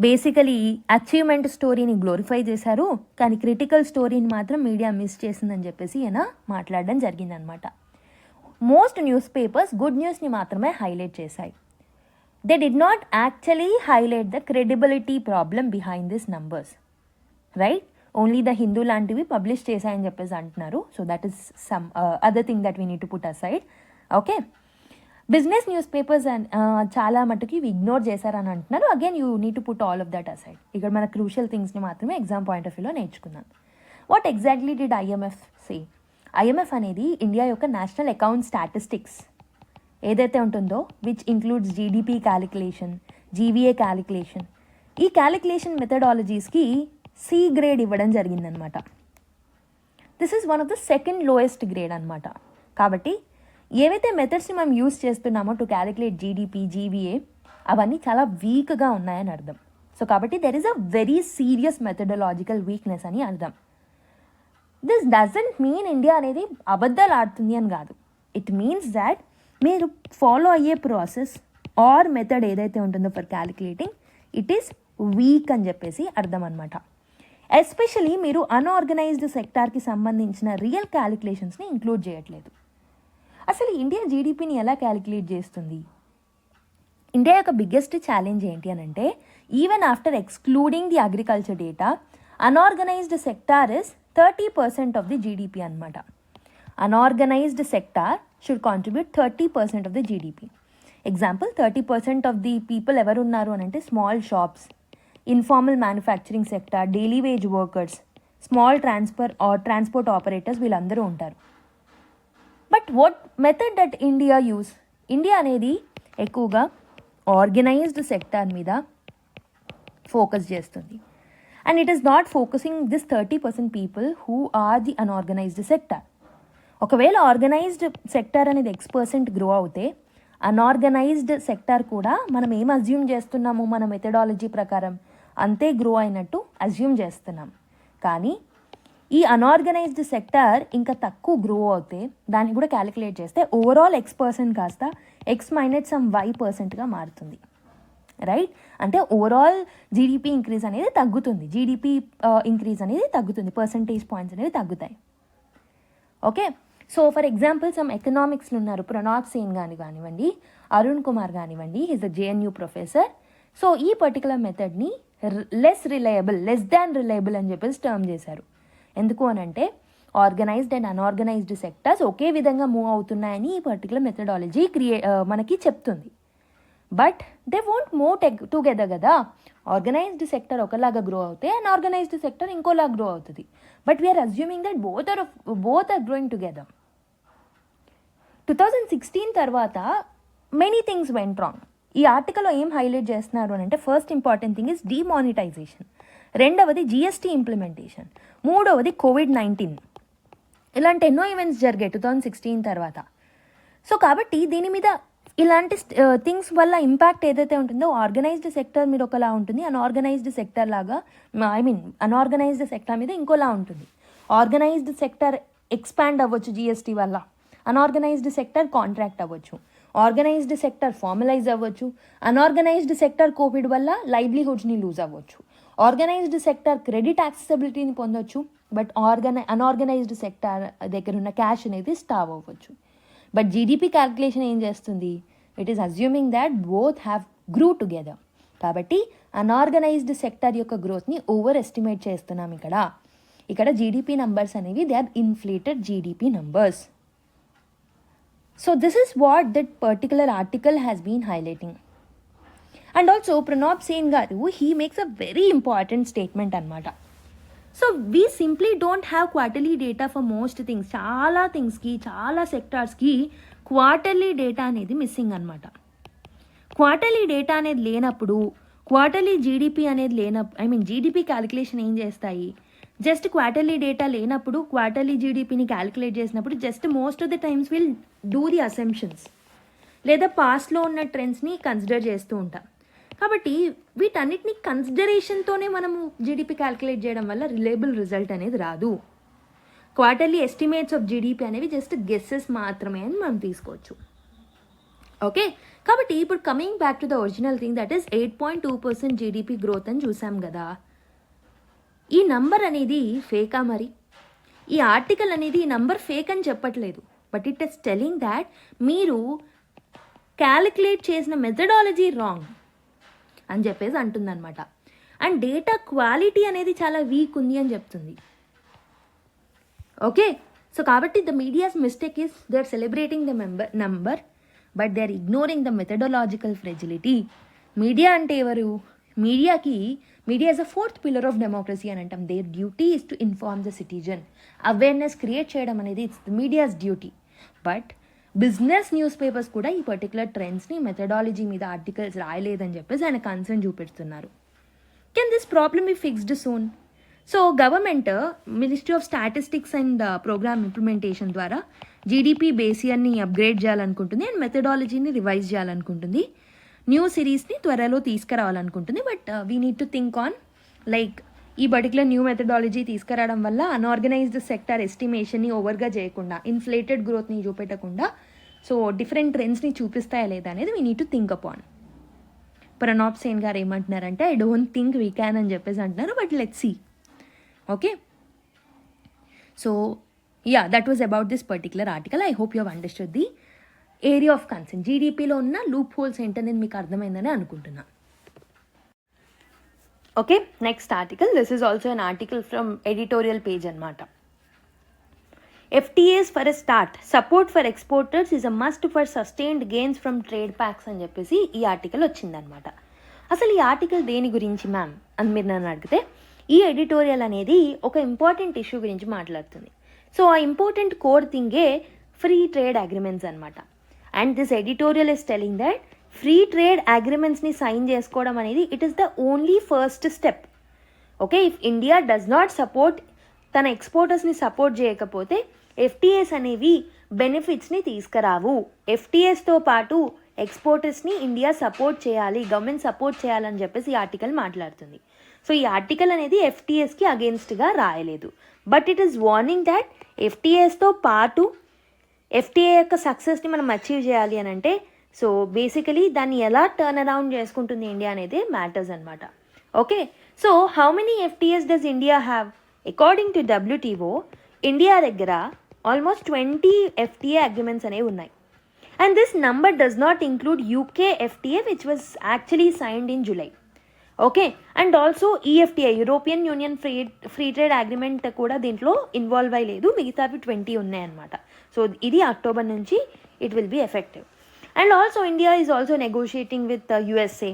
basically achievement స్టోరీని గ్లోరిఫై చేశారు, కానీ క్రిటికల్ స్టోరీని మాత్రం మీడియా మిస్ చేసిందని చెప్పేసి ఈయన మాట్లాడడం జరిగిందనమాట. మోస్ట్ న్యూస్ పేపర్స్ గుడ్ న్యూస్ని మాత్రమే హైలైట్ చేశాయి. They did not actually highlight the credibility problem behind this numbers, right? Only the Hindu లాంటివి పబ్లిష్ చేశాయని చెప్పేసి అంటున్నారు. So that is some other thing that we need to put aside. Okay, business news papers చాలా మటుకి ఇగ్నోర్ చేశారని అంటున్నారు. Again you need to put all of that aside. ఇక్కడ మన క్రూషియల్ థింగ్స్ని మాత్రమే ఎగ్జామ్ పాయింట్ ఆఫ్ వ్యూలో నేర్చుకుందాం. What exactly did IMF say? IMF అనేది ఇండియా యొక్క నేషనల్ అకౌంట్ స్టాటిస్టిక్స్ ఏదైతే ఉంటుందో which includes GDP calculation, GVA calculation, ఈ క్యాలిక్యులేషన్ మెథడాలజీస్కి C grade ఇవ్వడం జరిగిందనమాట. This is one of the second lowest grade అనమాట. కాబట్టి ఏవైతే మెథడ్స్ని మనం యూస్ చేస్తున్నామో టు క్యాలిక్యులేట్ జీడిపి, GVA అవన్నీ చాలా వీక్గా ఉన్నాయని అర్థం. సో కాబట్టి there is a very serious methodological weakness అని అర్థం. దిస్ డజంట్ మీన్ ఇండియా అనేది అబద్ధాలు ఆడుతుంది అని కాదు. ఇట్ మీన్స్ దాట్ మీరు ఫాలో అయ్యే ప్రాసెస్ ఆర్ మెథడ్ ఏదైతే ఉంటుందో for calculating it is week అని చెప్పేసి అర్థం అనమాట. ఎస్పెషలీ మీరు అన్ఆర్గనైజ్డ్ సెక్టార్కి సంబంధించిన రియల్ క్యాలిక్యులేషన్స్ని ఇంక్లూడ్ చేయట్లేదు. అసలు ఇండియా జీడిపిని ఎలా క్యాలిక్యులేట్ చేస్తుంది? ఇండియా యొక్క బిగ్గెస్ట్ ఛాలెంజ్ ఏంటి అని అంటే even after excluding the agriculture data unorganised sector is 30% of the GDP అనమాట. Unorganised sector should contribute 30% of the GDP. Example 30% of the people ఎవరున్నారు అని అంటే small shops, informal manufacturing sector, daily wage workers, small transport operators వీళ్ళందరూ ఉంటారు. But what method that India అనేది ఎక్కువగా ఆర్గనైజ్డ్ సెక్టార్ మీద ఫోకస్ చేస్తుంది. And it is not focusing this 30% people who are the unorganised sector. ఒకవేళ ఆర్గనైజ్డ్ సెక్టార్ అనేది X% గ్రో అవుతే అన్ఆర్గనైజ్డ్ సెక్టార్ కూడా మనం ఏం అజ్యూమ్ చేస్తున్నాము మన మెథడాలజీ ప్రకారం అంతే గ్రో అయినట్టు అజ్యూమ్ చేస్తున్నాం. కానీ ఈ అన్ఆర్గనైజ్డ్ సెక్టార్ ఇంకా తక్కువ గ్రో అవుతే దాన్ని కూడా క్యాలిక్యులేట్ చేస్తే ఓవరాల్ X% కాస్త X - some Y%గా మారుతుంది, రైట్? అంటే ఓవరాల్ జీడిపి ఇంక్రీజ్ అనేది తగ్గుతుంది, జీడిపి ఇంక్రీజ్ అనేది తగ్గుతుంది, పర్సంటేజ్ పాయింట్స్ అనేది తగ్గుతాయి. Okay, so for example some ఎకనామిక్స్లో ఉన్నారు ప్రణాబ్ సేన్ కానివ్వండి, అరుణ్ కుమార్ కానివ్వండి, is a JNU professor. So ఈ పర్టికులర్ మెథడ్ని లెస్ దాన్ రిలయబుల్ అని చెప్పేసి టర్మ్ చేశారు. ఎందుకు అని అంటే ఆర్గనైజ్డ్ అండ్ అన్ఆర్గనైజ్డ్ సెక్టర్స్ ఒకే విధంగా మూవ్ అవుతున్నాయని ఈ పర్టికులర్ మెథడాలజీ మనకి చెప్తుంది. But they won't move together కదా. ఆర్గనైజ్డ్ సెక్టర్ ఒకలాగా గ్రో అవుతాయి, అన్ఆర్గనైజ్డ్ సెక్టర్ ఇంకోలా గ్రో అవుతుంది. But we're assuming that both are growing together. 2016 తర్వాత మెనీ థింగ్స్ వెంట్ రాంగ్. ఈ ఆర్టికల్లో ఏం హైలైట్ చేస్తున్నారు అని అంటే, first important thing is demonetisation, రెండవది జిఎస్టీ ఇంప్లిమెంటేషన్, మూడవది COVID-19. ఇలాంటి ఎన్నో ఈవెంట్స్ జరిగాయి 2016 తర్వాత. సో కాబట్టి దీని మీద ఇలాంటి థింగ్స్ వల్ల ఇంపాక్ట్ ఏదైతే ఉంటుందో ఆర్గనైజ్డ్ సెక్టర్ మీద ఒకలా ఉంటుంది, అన్ఆర్గనైజ్డ్ సెక్టర్ లాగా అన్ఆర్గనైజ్డ్ సెక్టర్ మీద ఇంకోలా ఉంటుంది. ఆర్గనైజ్డ్ సెక్టర్ ఎక్స్పాండ్ అవ్వచ్చు జిఎస్టీ వల్ల, అన్ఆర్గనైజ్డ్ సెక్టర్ కాంట్రాక్ట్ అవ్వచ్చు, ఆర్గనైజ్డ్ సెక్టర్ ఫార్మలైజ్ అవ్వచ్చు, అన్ఆర్గనైజ్డ్ సెక్టర్ కోవిడ్ వల్ల లైవ్లీహుడ్స్ని లూజ్ అవ్వచ్చు, ఆర్గనైజ్డ్ సెక్టర్ క్రెడిట్ యాక్సెసిబిలిటీని పొందొచ్చు, బట్ అన్ఆర్గనైజ్డ్ సెక్టర్ దగ్గర ఉన్న క్యాష్ అనేది స్టావ్ అవ్వచ్చు. బట్ జీడిపి క్యాల్కులేషన్ ఏం చేస్తుంది? It is assuming that both have grew together. కాబట్టి అన్ఆర్గనైజ్డ్ సెక్టర్ యొక్క గ్రోత్ని ఓవర్ ఎస్టిమేట్ చేస్తున్నాం ఇక్కడ జీడిపి నంబర్స్ అనేవి they are inflated GDP numbers. So this is what that particular article has been highlighting. And also Pranab Sen గారు he makes a very important statement అనమాట. So we simply don't have quarterly data for most things. చాలా థింగ్స్కి, చాలా సెక్టార్స్కి క్వార్టర్లీ డేటా అనేది మిస్సింగ్ అనమాట. క్వార్టర్లీ డేటా అనేది లేనప్పుడు, క్వార్టర్లీ జీడిపి అనేది జీడిపి క్యాలిక్యులేషన్ ఏం చేస్తాయి? జస్ట్ క్వార్టర్లీ డేటా లేనప్పుడు క్వార్టర్లీ జీడిపిని క్యాలిక్యులేట్ చేసినప్పుడు just most of the times will do the assumptions, లేదా పాస్ట్లో ఉన్న ట్రెండ్స్ని కన్సిడర్ చేస్తూ ఉంటాం. కాబట్టి వీటన్నిటిని కన్సిడరేషన్తోనే మనము జీడిపి క్యాల్కులేట్ చేయడం వల్ల రిలయబుల్ రిజల్ట్ అనేది రాదు. క్వార్టర్లీ ఎస్టిమేట్స్ ఆఫ్ జీడిపి అనేవి జస్ట్ గెస్సెస్ మాత్రమే అని మనం తీసుకోవచ్చు. ఓకే, కాబట్టి ఇప్పుడు coming back to the original thing, that is 8.2% GDP growth అని చూసాం కదా. ఈ నంబర్ అనేది ఫేకా? మరి ఈ ఆర్టికల్ అనేది ఈ నంబర్ ఫేక్ అని చెప్పట్లేదు, but it is telling that మీరు క్యాలిక్యులేట్ చేసిన మెథడాలజీ రాంగ్ అని చెప్పేసి అంటుందన్నమాట. అండ్ డేటా క్వాలిటీ అనేది చాలా వీక్ ఉంది అని చెప్తుంది. ఓకే, సో కాబట్టి the media's mistake is they are celebrating the number but they are ignoring the methodological fragility. Media అంటే ఎవరు? Media is a fourth pillar of democracy అని అంటాం. Their duty is to inform the citizen. Awareness create చేయడం అనేది it's the media's duty. But business newspapers కూడా ఈ పర్టికులర్ ట్రెండ్స్ని, మెథడాలజీ మీద ఆర్టికల్స్ రాయలేదని చెప్పేసి ఆయన కన్సర్న్ చూపిస్తున్నారు. Can this problem be fixed soon? So government ministry of statistics and programme implementation ద్వారా జీడిపి బేసియన్ని అప్గ్రేడ్ చేయాలనుకుంటుంది అండ్ మెథడాలజీని రివైజ్ చేయాలనుకుంటుంది. న్యూ సిరీస్ని త్వరలో తీసుకురావాలనుకుంటుంది. But we need to think on like ఈ పర్టికులర్ న్యూ మెథడాలజీ తీసుకురావడం వల్ల అన్ఆర్గనైజ్డ్ సెక్టర్ ఎస్టిమేషన్ని ఓవర్గా చేయకుండా, ఇన్ఫ్లేటెడ్ గ్రోత్ని చూపెట్టకుండా, సో డిఫరెంట్ ట్రెండ్స్ని చూపిస్తాయా లేదా అనేది we need to think upon. Pranab Sen గారు ఏమంటున్నారంటే I don't think we can అని చెప్పేసి అంటున్నారు, but let's see. Okay, so yeah, that was about this particular article. I hope you have understood the area of concern. జీడిపిలో ఉన్న లూప్ హోల్స్ ఏంటనేది మీకు అర్థమైందని అనుకుంటున్నా. Okay, next article. This is also an article from editorial page అనమాట. FTAs for a start, support for exporters is a must for sustained gains from trade pacts అని చెప్పేసి ఈ ఆర్టికల్ వచ్చిందనమాట. అసలు ఈ ఆర్టికల్ దేని గురించి మ్యామ్ అని మీరు నన్ను అడిగితే, ఈ ఎడిటోరియల్ అనేది ఒక ఇంపార్టెంట్ ఇష్యూ గురించి మాట్లాడుతుంది. సో ఆ ఇంపార్టెంట్ కోర్ థింగే ఫ్రీ ట్రేడ్ అగ్రిమెంట్స్ అనమాట. And this editorial is telling that free trade అగ్రిమెంట్స్ని సైన్ చేసుకోవడం అనేది it is the only first step. Okay, if India does not support, తన ఎక్స్పోర్టర్స్ని సపోర్ట్ చేయకపోతే FTAs అనేవి బెనిఫిట్స్ని తీసుకురావు. FTAస్తో పాటు ఎక్స్పోర్టర్స్ని ఇండియా సపోర్ట్ చేయాలి, గవర్నమెంట్ సపోర్ట్ చేయాలని చెప్పేసి ఈ ఆర్టికల్ మాట్లాడుతుంది. సో ఈ ఆర్టికల్ అనేది FTAస్కి అగేన్స్ట్గా రాయలేదు, but it is warning that FTAస్తో పాటు FTA యొక్క సక్సెస్ని మనం అచీవ్ చేయాలి అని అంటే, సో బేసికలీ దాన్ని ఎలా టర్న్ అరౌండ్ చేసుకుంటుంది ఇండియా అనేది మ్యాటర్స్ అనమాట. Okay, so how many FTAs does India have? According to WTO, India దగ్గర ఆల్మోస్ట్ 20 FTA అగ్రిమెంట్స్ అనేవి ఉన్నాయి. And this number does not include UK FTA which was actually signed in July. Okay, and also EFTA, European union free trade agreement కూడా దీంట్లో ఇన్వాల్వ్ అయ్యలేదు. మిగతావి 20 ఉన్నాయన్నమాట. సో ఇది అక్టోబర్ నుంచి it will be effective. And also India is also negotiating with USA,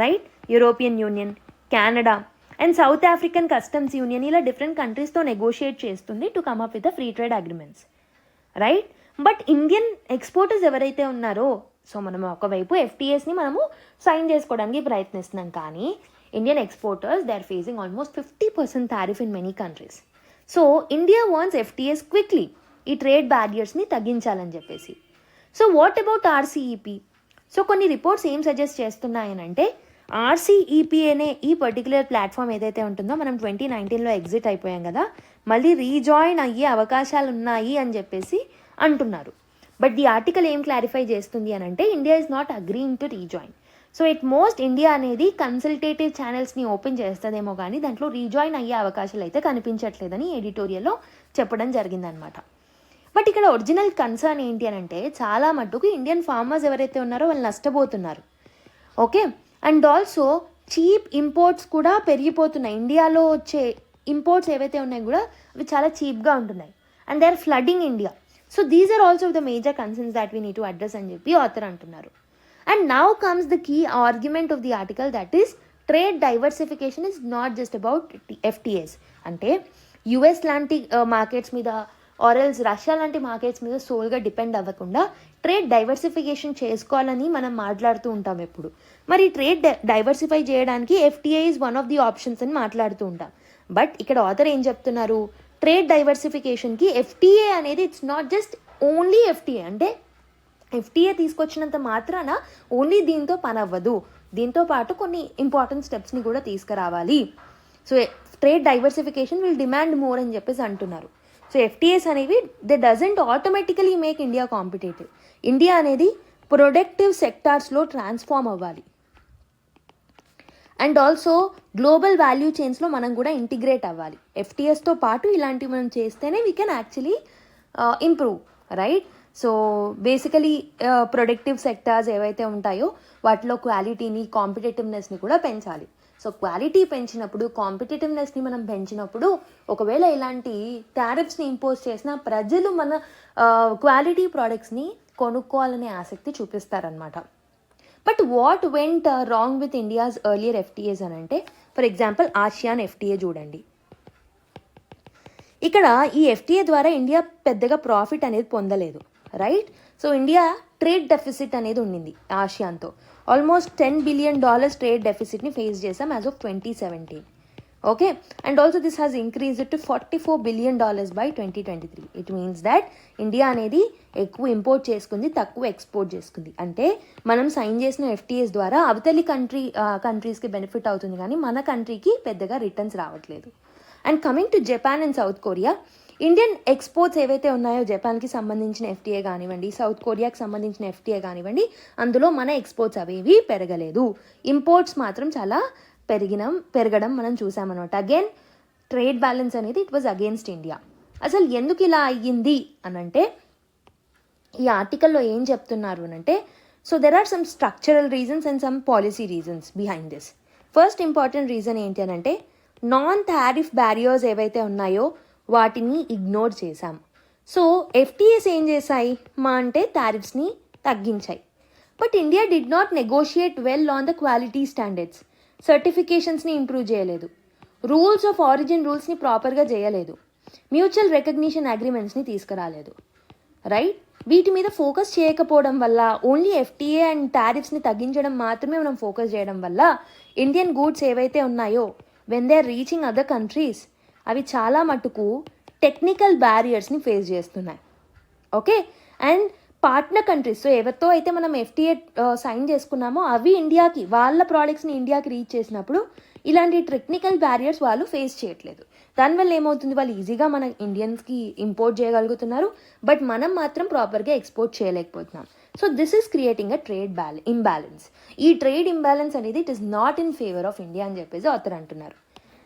right? European union, Canada and south African customs union ఇలా డిఫరెంట్ కంట్రీస్తో నెగోషియేట్ చేస్తుంది to come up with the free trade agreements, right? But Indian exporters ఎవరైతే ఉన్నారో, సో మనం ఒకవైపు ఎఫ్టీఎస్ని మనము సైన్ చేసుకోవడానికి ప్రయత్నిస్తున్నాం, కానీ Indian exporters they are facing almost 50% tariff in many countries. So India wants FTAs quickly, ఈ ట్రేడ్ బ్యారియర్స్ని తగ్గించాలని చెప్పేసి. So what about RCEP? So కొన్ని రిపోర్ట్స్ ఏం సజెస్ట్ చేస్తున్నాయనంటే ఆర్సీఈపీ అనే ఈ పర్టికులర్ ప్లాట్ఫామ్ ఏదైతే ఉంటుందో, మనం 2019లో ఎగ్జిట్ అయిపోయాం కదా, మళ్ళీ రీజాయిన్ అయ్యే అవకాశాలు ఉన్నాయి అని చెప్పేసి అంటున్నారు. బట్ ది ఆర్టికల్ ఏం క్లారిఫై చేస్తుంది అని అంటే India is not agreeing to rejoin. So it most India అనేది కన్సల్టేటివ్ ఛానల్స్ని ఓపెన్ చేస్తుందేమో కానీ దాంట్లో రీజాయిన్ అయ్యే అవకాశాలు అయితే కనిపించట్లేదని ఎడిటోరియల్లో చెప్పడం జరిగిందనమాట. బట్ ఇక్కడ ఒరిజినల్ కన్సర్న్ ఏంటి అని అంటే చాలా మట్టుకు ఇండియన్ ఫార్మర్స్ ఎవరైతే ఉన్నారో వాళ్ళు నష్టపోతున్నారు. Okay, and also cheap imports కూడా పెరిగిపోతున్నాయి. ఇండియాలో వచ్చే ఇంపోర్ట్స్ ఏవైతే ఉన్నాయో కూడా అవి చాలా చీప్గా ఉంటున్నాయి and they are flooding India. So these are also the major concerns that we need to address అని చెప్పి ఆథర్ అంటున్నారు. And now comes the key argument of the article, that is trade diversification is not just about FTAs. అంటే యుఎస్ లాంటి మార్కెట్స్ మీద ఆర్ఎల్స్ రష్యా లాంటి మార్కెట్స్ మీద సోల్గా డిపెండ్ అవ్వకుండా ట్రేడ్ డైవర్సిఫికేషన్ చేసుకోవాలని మనం మాట్లాడుతూ ఉంటాం ఎప్పుడు. మరి ట్రేడ్ డైవర్సిఫై చేయడానికి FTA is one of the options అని మాట్లాడుతూ ఉంటాం. బట్ ఇక్కడ ఆథర్ ఏం చెప్తున్నారు, ట్రేడ్ డైవర్సిఫికేషన్కి ఎఫ్టీఏ అనేది it's not just only FTA. అంటే ఎఫ్టీఏ తీసుకొచ్చినంత మాత్రాన ఓన్లీ దీంతో పని అవ్వదు, దీంతో పాటు కొన్ని ఇంపార్టెంట్ స్టెప్స్ని కూడా తీసుకురావాలి. So trade diversification will demand more అని చెప్పేసి అంటున్నారు. సో ఎఫ్టీఎస్ అనేవి they doesn't automatically make India competitive. India అనేది ప్రొడక్టివ్ సెక్టార్స్లో ట్రాన్స్ఫార్మ్ అవ్వాలి అండ్ ఆల్సో గ్లోబల్ వాల్యూ చైన్స్లో మనం కూడా ఇంటిగ్రేట్ అవ్వాలి. ఎఫ్టీఎస్తో పాటు ఇలాంటివి మనం చేస్తేనే we can actually improve, right? So basically productive sectors ఏవైతే ఉంటాయో వాటిలో క్వాలిటీని, కాంపిటేటివ్నెస్ని కూడా పెంచాలి. సో క్వాలిటీ పెంచినప్పుడు, కాంపిటేటివ్నెస్ని మనం పెంచినప్పుడు, ఒకవేళ ఇలాంటి టారిఫ్స్ని ఇంపోజ్ చేసిన ప్రజలు మన క్వాలిటీ ప్రోడక్ట్స్ని కొనుక్కోవాలనే ఆసక్తి చూపిస్తారనమాట. But what went wrong with India's earlier FTAs అని అంటే, ఫర్ ఎగ్జాంపుల్ ఆసియాన్ ఎఫ్టీఏ చూడండి. ఇక్కడ ఈ ఎఫ్టీఏ ద్వారా ఇండియా పెద్దగా ప్రాఫిట్ అనేది పొందలేదు, right? So India trade deficit అనేది ఉండింది ఆసియాన్తో. ఆల్మోస్ట్ $10 billion ట్రేడ్ డెఫిసిట్ని ఫేస్ చేసాం as of 2017. Okay, and also this has increased to $44 billion by 2023. It means that India అనేది ఎక్కువ ఇంపోర్ట్ చేసుకుంది, తక్కువ ఎక్స్పోర్ట్ చేసుకుంది. అంటే మనం సైన్ చేసిన ఎఫ్టీఎస్ ద్వారా అవతలి కంట్రీస్కి బెనిఫిట్ అవుతుంది, కానీ మన కంట్రీకి పెద్దగా రిటర్న్స్ రావట్లేదు. And coming to Japan and south Korea, Indian exports ఏవైతే ఉన్నాయో జపాన్కి సంబంధించిన ఎఫ్టీఏ కానివ్వండి, సౌత్ కొరియాకి సంబంధించిన ఎఫ్టీఏ కానివ్వండి, అందులో మన ఎక్స్పోర్ట్స్ అవేవి పెరగలేదు. ఇంపోర్ట్స్ మాత్రం చాలా పెరగడం మనం చూసామన్నమాట. అగైన్ ట్రేడ్ బ్యాలెన్స్ అనేది ఇట్ వాజ్ అగేన్స్ట్ ఇండియా. అసలు ఎందుకు ఇలా అయ్యింది అనంటే ఈ ఆర్టికల్లో ఏం చెప్తున్నారు అనంటే, so there are some structural reasons and some policy reasons behind this. First important reason ఏంటి అనంటే నాన్ టారిఫ్ బ్యారియర్స్ ఏవైతే ఉన్నాయో వాటిని ఇగ్నోర్ చేశాం. సో ఎఫ్టీఎస్ ఏం చేశాయి మా అంటే టారిఫ్స్ని తగ్గించాయి. But India did not negotiate well on the quality standards. సర్టిఫికేషన్స్ని ఇంప్రూవ్ చేయలేదు, రూల్స్ ఆఫ్ ఆరిజిన్ రూల్స్ని ప్రాపర్గా చేయలేదు, మ్యూచువల్ రికగ్నిషన్ అగ్రిమెంట్స్ని తీసుకురాలేదు, రైట్? వీటి మీద ఫోకస్ చేయకపోవడం వల్ల, ఓన్లీ ఎఫ్టీఏ అండ్ టారిఫ్స్ని తగ్గించడం మాత్రమే మనం ఫోకస్ చేయడం వల్ల ఇండియన్ గూడ్స్ ఏవైతే ఉన్నాయో when they are reaching other countries అవి చాలా మటుకు టెక్నికల్ బ్యారియర్స్ని ఫేస్ చేస్తున్నాయి. Okay, and partner countries, so ఎవరితో అయితే మనం ఎఫ్టీఏ సైన్ చేసుకున్నామో అవి ఇండియాకి వాళ్ళ ప్రోడక్ట్స్ని ఇండియాకి రీచ్ చేసినప్పుడు ఇలాంటి టెక్నికల్ బ్యారియర్స్ వాళ్ళు ఫేస్ చేయట్లేదు. దానివల్ల ఏమవుతుంది, వాళ్ళు ఈజీగా మన ఇండియన్స్కి ఇంపోర్ట్ చేయగలుగుతున్నారు, బట్ మనం మాత్రం ప్రాపర్గా ఎక్స్పోర్ట్ చేయలేకపోతున్నాం. So this is creating a trade imbalance. ఈ ట్రేడ్ ఇంబ్యాలెన్స్ అనేది it is not in favour of India అని చెప్పేసి ఆథర్ అంటున్నారు.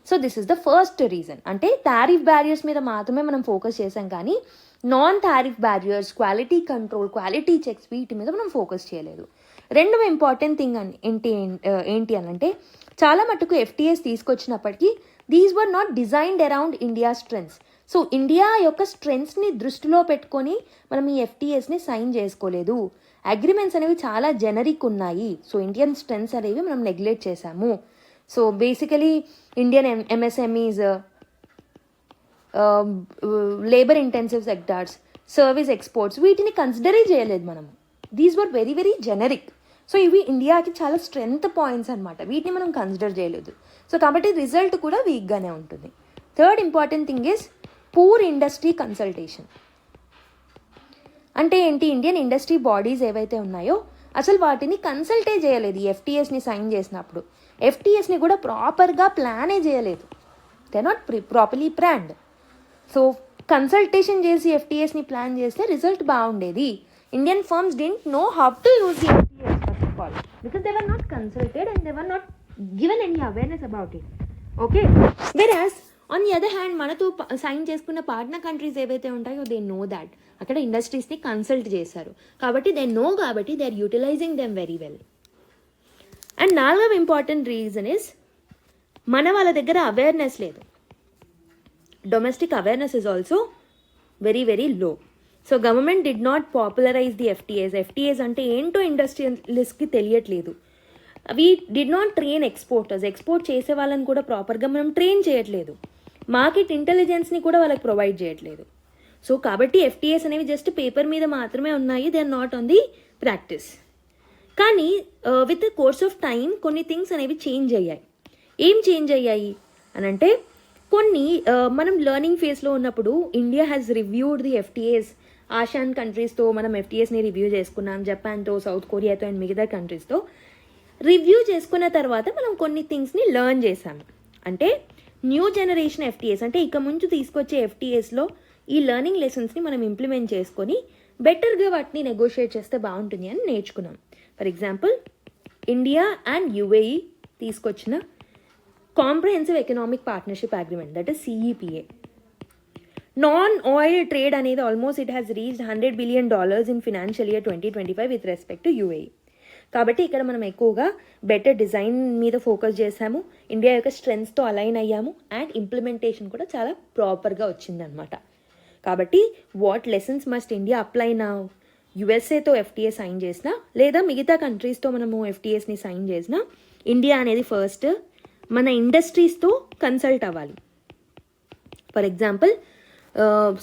So this is the first reason. అంటే టారిఫ్ బ్యారియర్స్ మీద మాత్రమే మనం ఫోకస్ చేసాం, కానీ non tariff barriers, quality control, quality checks వీటి మీద మనం ఫోకస్ చేయలేదు. రెండవ ఇంపార్టెంట్ థింగ్ ఏంటి అని అంటే చాలా మటుకు ఎఫ్టీఎస్ తీసుకొచ్చినప్పటికీ these were not designed around India strengths. So India యొక్క స్ట్రెంగ్స్ని దృష్టిలో పెట్టుకొని మనం ఈ ఎఫ్టీఎస్ని సైన్ చేసుకోలేదు. అగ్రిమెంట్స్ అనేవి చాలా జెనరిక్ ఉన్నాయి. సో ఇండియన్ స్ట్రెంగ్స్ అనేవి మనం నెగ్లెక్ట్ చేశాము. So basically Indian MSMEs, labour intensive sectors, service exports, వీటిని కన్సిడరే చేయలేదు మనము. These were very very generic. So ఇవి ఇండియాకి చాలా స్ట్రెంగ్త్ పాయింట్స్ అనమాట. వీటిని మనం కన్సిడర్ చేయలేదు. సో కాబట్టి రిజల్ట్ కూడా వీక్గానే ఉంటుంది. Third important thing is poor industry consultation. అంటే ఏంటి, ఇండియన్ ఇండస్ట్రీ బాడీస్ ఏవైతే ఉన్నాయో అసలు వాటిని కన్సల్టే చేయలేదు. ఈ ఎఫ్టీఎస్ని సైన్ చేసినప్పుడు ఎఫ్టీఎస్ని కూడా ప్రాపర్గా ప్లానే చేయలేదు. They not properly planned. So consultation చేసి ఎఫ్టీఎస్ని ప్లాన్ చేస్తే రిజల్ట్ బాగుండేది. Indian firms didn't know how to use the FTS first of all because they were not consulted and they were not given any awareness about it. Okay, వెరాస్ on the other hand మనతో సైన్ చేసుకున్న పార్ట్నర్ కంట్రీస్ ఏవైతే ఉంటాయో దే నో దాట్ అక్కడ ఇండస్ట్రీస్ని కన్సల్ట్ చేశారు కాబట్టి దే నో, కాబట్టి they are utilising them very well. And నాలుగవ ఇంపార్టెంట్ రీజన్ ఇస్ మన వాళ్ళ దగ్గర అవేర్నెస్ లేదు. Domestic awareness is also very very low. So government did not popularise the FTAs. FTAs అంటే ఏంటో ఇండస్ట్రియలిస్ట్కి తెలియట్లేదు. We did not train exporters. Export చేసే వాళ్ళని కూడా ప్రాపర్గా మనం ట్రైన్ చేయట్లేదు. మార్కెట్ ఇంటెలిజెన్స్ని కూడా వాళ్ళకి ప్రొవైడ్ చేయట్లేదు. సో కాబట్టి ఎఫ్టీఎస్ అనేవి జస్ట్ పేపర్ మీద మాత్రమే ఉన్నాయి. They are not on the practice. కానీ with the course of time కొన్ని థింగ్స్ అనేవి చేంజ్ అయ్యాయి. ఏం చేంజ్ అయ్యాయి అని అంటే కొన్ని మనం లెర్నింగ్ ఫేజ్లో ఉన్నప్పుడు India has reviewed the FTAs. ASEAN కంట్రీస్తో మనం ఎఫ్టీఎస్ని రివ్యూ చేసుకున్నాం, జపాన్తో, సౌత్ కొరియాతో అండ్ మిగతా కంట్రీస్తో రివ్యూ చేసుకున్న తర్వాత మనం కొన్ని థింగ్స్ని లెర్న్ చేశాము. అంటే న్యూ జనరేషన్ ఎఫ్టీఎస్ అంటే ఇక ముందు తీసుకొచ్చే ఎఫ్టీఎస్లో ఈ లెర్నింగ్ లెసన్స్ని మనం ఇంప్లిమెంట్ చేసుకొని బెటర్గా వాటిని నెగోషియేట్ చేస్తే బాగుంటుంది అని నేర్చుకున్నాం. For example India and UAE తీసుకొచ్చిన comprehensive economic partnership agreement, that is CEPA. Non oil trade అనేది almost it has reached $100 billion in financial year 2025 with respect to UAE. కాబట్టి ఇక్కడ మనం ఎక్కువగా బెటర్ డిజైన్ మీద ఫోకస్ చేసాము, ఇండియా యొక్క స్ట్రెంగ్స్తో అలైన్ అయ్యాము అండ్ ఇంప్లిమెంటేషన్ కూడా చాలా ప్రాపర్గా వచ్చిందనమాట. కాబట్టి what lessons must India apply నా యుఎస్ఏతో ఎఫ్టీఎస్ సైన్ చేసినా లేదా మిగతా కంట్రీస్తో మనము ఎఫ్టీఎస్ని సైన్ చేసినా ఇండియా అనేది ఫస్ట్ మన ఇండస్ట్రీస్తో కన్సల్ట్ అవ్వాలి. For example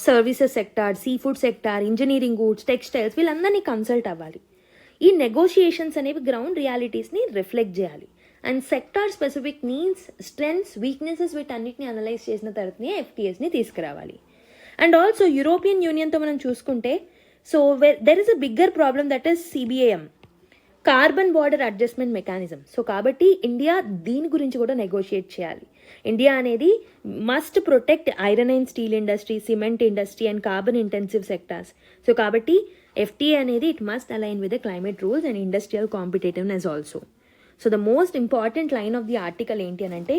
services sector, sea food sector, engineering goods, textiles, వీళ్ళందరినీ కన్సల్ట్ అవ్వాలి. ఈ నెగోషియేషన్స్ అనేవి గ్రౌండ్ రియాలిటీస్ని రిఫ్లెక్ట్ చేయాలి and sector specific needs, strengths, weaknesses వీటన్నిటిని అనలైజ్ చేసిన తర్వాతనే ఎఫ్టీఎస్ని తీసుకురావాలి. అండ్ ఆల్సో యూరోపియన్ యూనియన్తో మనం చూసుకుంటే so there is a bigger problem that is CBAM, carbon border adjustment mechanism. So కాబట్టి ఇండియా దీని గురించి కూడా నెగోషియేట్ చేయాలి. ఇండియా అనేది must protect iron and steel industry, cement industry and carbon intensive sectors. So కాబట్టి FTA అనేది it must align with the climate rules and industrial competitiveness also. So the most important line of the article ఏంటి అని అంటే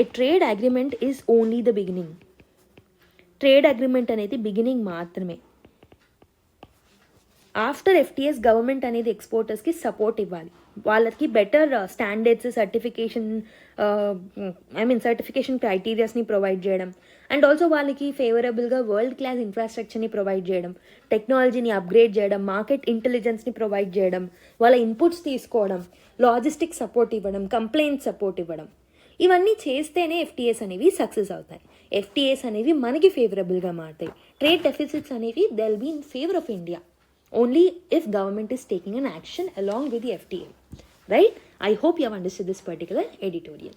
ఏ trade agreement is only the beginning. Trade agreement అనేది బిగినింగ్ మాత్రమే. ఆఫ్టర్ ఎఫ్టీఎస్ గవర్నమెంట్ అనేది ఎక్స్పోర్టర్స్కి సపోర్ట్ ఇవ్వాలి, వాళ్ళకి బెటర్ స్టాండర్డ్స్, సర్టిఫికేషన్ క్రైటీరియాస్ని ప్రొవైడ్ చేయడం అండ్ ఆల్సో వాళ్ళకి ఫేవరబుల్గా వరల్డ్ క్లాస్ ఇన్ఫ్రాస్ట్రక్చర్ని ప్రొవైడ్ చేయడం, టెక్నాలజీని అప్గ్రేడ్ చేయడం, మార్కెట్ ఇంటెలిజెన్స్ని ప్రొవైడ్ చేయడం, వాళ్ళ ఇన్పుట్స్ తీసుకోవడం, లాజిస్టిక్ సపోర్ట్ ఇవ్వడం, కంప్లైంట్ సపోర్ట్ ఇవ్వడం, ఇవన్నీ చేస్తేనే ఎఫ్టీఎస్ అనేవి సక్సెస్ అవుతాయి. ఎఫ్టీఎస్ అనేవి మనకి ఫేవరబుల్గా మారుతాయి. ట్రేడ్ డెఫిసిట్స్ అనేవి they will be in favour of India only if government is taking an action along with the FTA, right? I hope you have understood this particular editorial.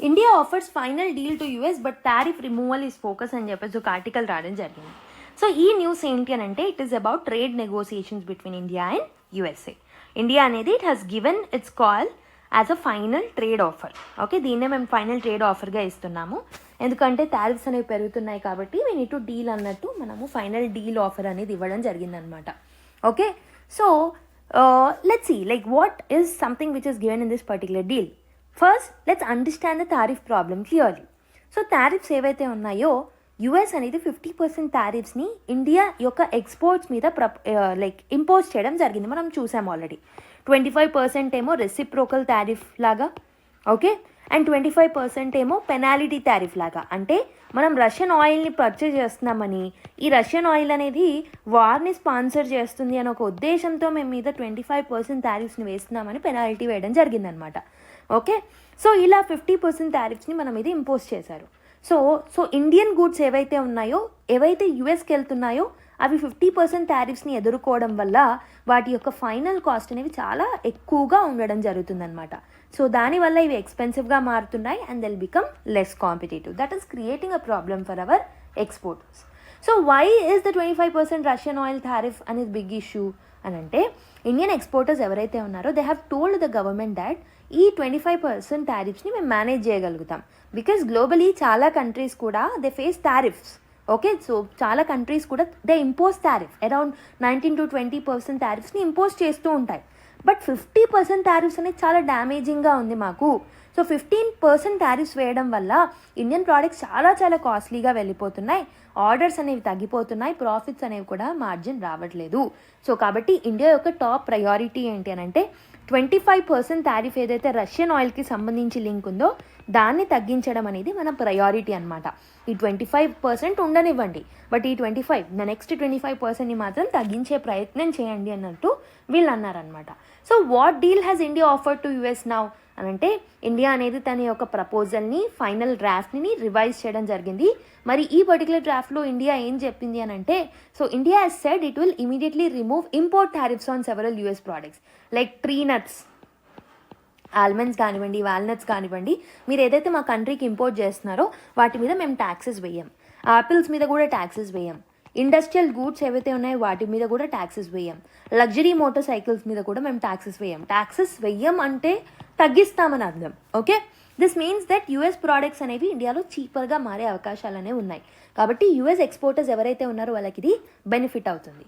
India offers final deal to US but tariff removal is focus అని చెప్పేసి ఒక ఆర్టికల్ రావడం జరిగింది. సో ఈ న్యూస్ ఏంటి అని అంటే it is about trade negotiations between India and USA. India అనేది it has given its call as a final trade offer. Okay, దీన్నే మేము ఫైనల్ ట్రేడ్ ఆఫర్గా ఇస్తున్నాము ఎందుకంటే టారిఫ్స్ అనేవి పెరుగుతున్నాయి కాబట్టి వీ నీడ్ టు డీల్ అన్నట్టు మనము ఫైనల్ డీల్ ఆఫర్ అనేది ఇవ్వడం జరిగిందనమాట. Okay, so let's see like what is something which is given in this particular deal. First let's understand the tariff problem clearly. So tariffs ఏవైతే ఉన్నాయో US అనేది 50% టారిఫ్స్ని ఇండియా యొక్క ఎక్స్పోర్ట్స్ మీద ఇంపోజ్ చేయడం జరిగింది. మనం చూసాము ఆల్రెడీ. 25% ఏమో రెసిప్రోకల్ టారిఫ్ లాగా, ఓకే, అండ్ 25% ఏమో పెనాలిటీ టారిఫ్ లాగా. అంటే మనం రష్యన్ ఆయిల్ని పర్చేజ్ చేస్తున్నామని, ఈ రష్యన్ ఆయిల్ అనేది వార్ని స్పాన్సర్ చేస్తుంది అని ఒక ఉద్దేశంతో మేము మీద 25% టారిఫ్స్ని వేస్తున్నామని పెనాల్టీ వేయడం జరిగిందనమాట. ఓకే, సో ఇలా 50% టారిఫ్స్ని మన మీద ఇంపోజ్ చేశారు. సో ఇండియన్ గూడ్స్ ఏవైతే ఉన్నాయో, ఏవైతే యుఎస్కి వెళ్తున్నాయో అవి 50% టారిఫ్స్ని ఎదుర్కోవడం వల్ల వాటి యొక్క ఫైనల్ కాస్ట్ అనేవి చాలా ఎక్కువగా ఉండడం జరుగుతుందన్నమాట. సో దానివల్ల ఇవి ఎక్స్పెన్సివ్గా మారుతున్నాయి and they'll become less competitive. That is creating a problem for our exporters. So why is the 25% Russian oil tariff అనేది బిగ్ ఇష్యూ అని అంటే, ఇండియన్ ఎక్స్పోర్టర్స్ ఎవరైతే ఉన్నారో they have told the government that ఈ 25% టారిఫ్స్ని మేము మేనేజ్ చేయగలుగుతాం. బికాస్ గ్లోబలీ చాలా కంట్రీస్ కూడా they face tariffs. Okay, so చాలా కంట్రీస్ కూడా they impose tariff around 19 to 20% టారిఫ్స్ని ఇంపోజ్ చేస్తూ ఉంటాయి. బట్ 50% టారిఫ్స్ అనేది చాలా డ్యామేజింగ్గా ఉంది మాకు. సో 15% టారిఫ్స్ వేయడం వల్ల ఇండియన్ ప్రోడక్ట్స్ చాలా చాలా కాస్ట్లీగా వెళ్ళిపోతున్నాయి, ఆర్డర్స్ అనేవి తగ్గిపోతున్నాయి, ప్రాఫిట్స్ అనేవి కూడా మార్జిన్ రావట్లేదు. సో కాబట్టి ఇండియా యొక్క టాప్ ప్రయారిటీ ఏంటి అని అంటే 25% టారిఫ్ ఏదైతే రష్యన్ ఆయిల్కి సంబంధించి లింక్ ఉందో దాన్ని తగ్గించడం అనేది మన ప్రయారిటీ అనమాట. ఈ 25% ఉండనివ్వండి, బట్ ఈ నెక్స్ట్ 25%ని మాత్రం తగ్గించే ప్రయత్నం చేయండి అన్నట్టు వీళ్ళు అన్నారనమాట. So what deal has India offered to US now అని అంటే, ఇండియా అనేది తన యొక్క ప్రపోజల్ని ఫైనల్ డ్రాఫ్ట్ని రివైజ్ చేయడం జరిగింది. మరి ఈ పర్టికులర్ డ్రాఫ్ట్లో ఇండియా ఏం చెప్పింది అని అంటే, so India has said it will immediately remove import tariffs on several US products like tree nuts, almonds కానివ్వండి, వాల్నట్స్ కానివ్వండి, మీరు ఏదైతే మా కంట్రీకి ఇంపోర్ట్ చేస్తున్నారో వాటి మీద మేము ట్యాక్సెస్ వేయం. యాపిల్స్ మీద కూడా ట్యాక్సెస్ వేయం. ఇండస్ట్రియల్ గూడ్స్ ఏవైతే ఉన్నాయో వాటి మీద కూడా ట్యాక్సెస్ వేయం. లగ్జరీ మోటార్ సైకిల్స్ మీద కూడా మేము ట్యాక్సెస్ వేయం. ట్యాక్సెస్ వేయం అంటే తగ్గిస్తామని అర్థం. Okay, this means that US products అనేవి ఇండియాలో చీపర్గా మారే అవకాశాలు అనేవి ఉన్నాయి. కాబట్టి యూఎస్ ఎక్స్పోర్టర్స్ ఎవరైతే ఉన్నారో వాళ్ళకి ఇది బెనిఫిట్ అవుతుంది.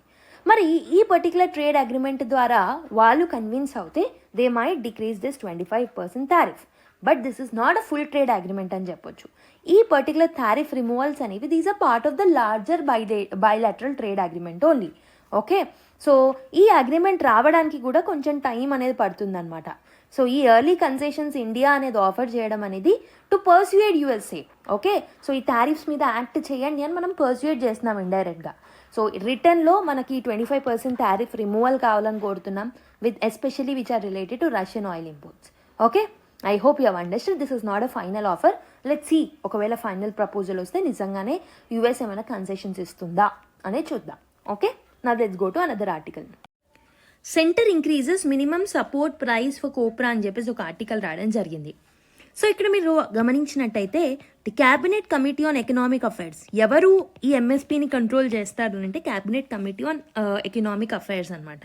మరి ఈ పర్టికులర్ ట్రేడ్ అగ్రిమెంట్ ద్వారా వాళ్ళు కన్విన్స్ అవుతే they might decrease this 25% tariff. But this is not a full trade agreement అని చెప్పొచ్చు. ఈ పర్టికులర్ టారిఫ్ రిమూవల్స్ అనేవి these are part of the larger bilateral trade agreement only. Okay, so ఈ అగ్రిమెంట్ రావడానికి కూడా కొంచెం టైం అనేది పడుతుందన్నమాట. సో ఈ ఎర్లీ కన్సెషన్స్ ఇండియా అనేది ఆఫర్ చేయడం అనేది to persuade USA. Okay, so ఈ టారిఫ్స్ మీద యాక్ట్ చేయండి అని మనం పర్స్యూడ్ చేస్తున్నాం ఇండైరెక్ట్గా. సో రిటర్న్లో మనకి 25% టారిఫ్ రిమూవల్ కావాలని కోరుతున్నాం, with especially which are related to Russian oil imports. Okay, I hope you have understand. This is not a final offer. Let's see, ఒకవేళ ఫైనల్ ప్రపోజల్ వస్తే నిజంగానే యూఎస్ ఏమైనా కన్సెషన్స్ ఇస్తుందా అనేది చూద్దాం. ఓకే, నా let's go to another article. Centre increases minimum support price for copra అని చెప్పేసి ఒక ఆర్టికల్ రాయడం జరిగింది. సో ఇక్కడ మీరు గమనించినట్టయితే the cabinet committee on economic affairs, ఎవరు ఈ ఎంఎస్పీని కంట్రోల్ చేస్తారు అంటే cabinet committee on economic affairs అనమాట.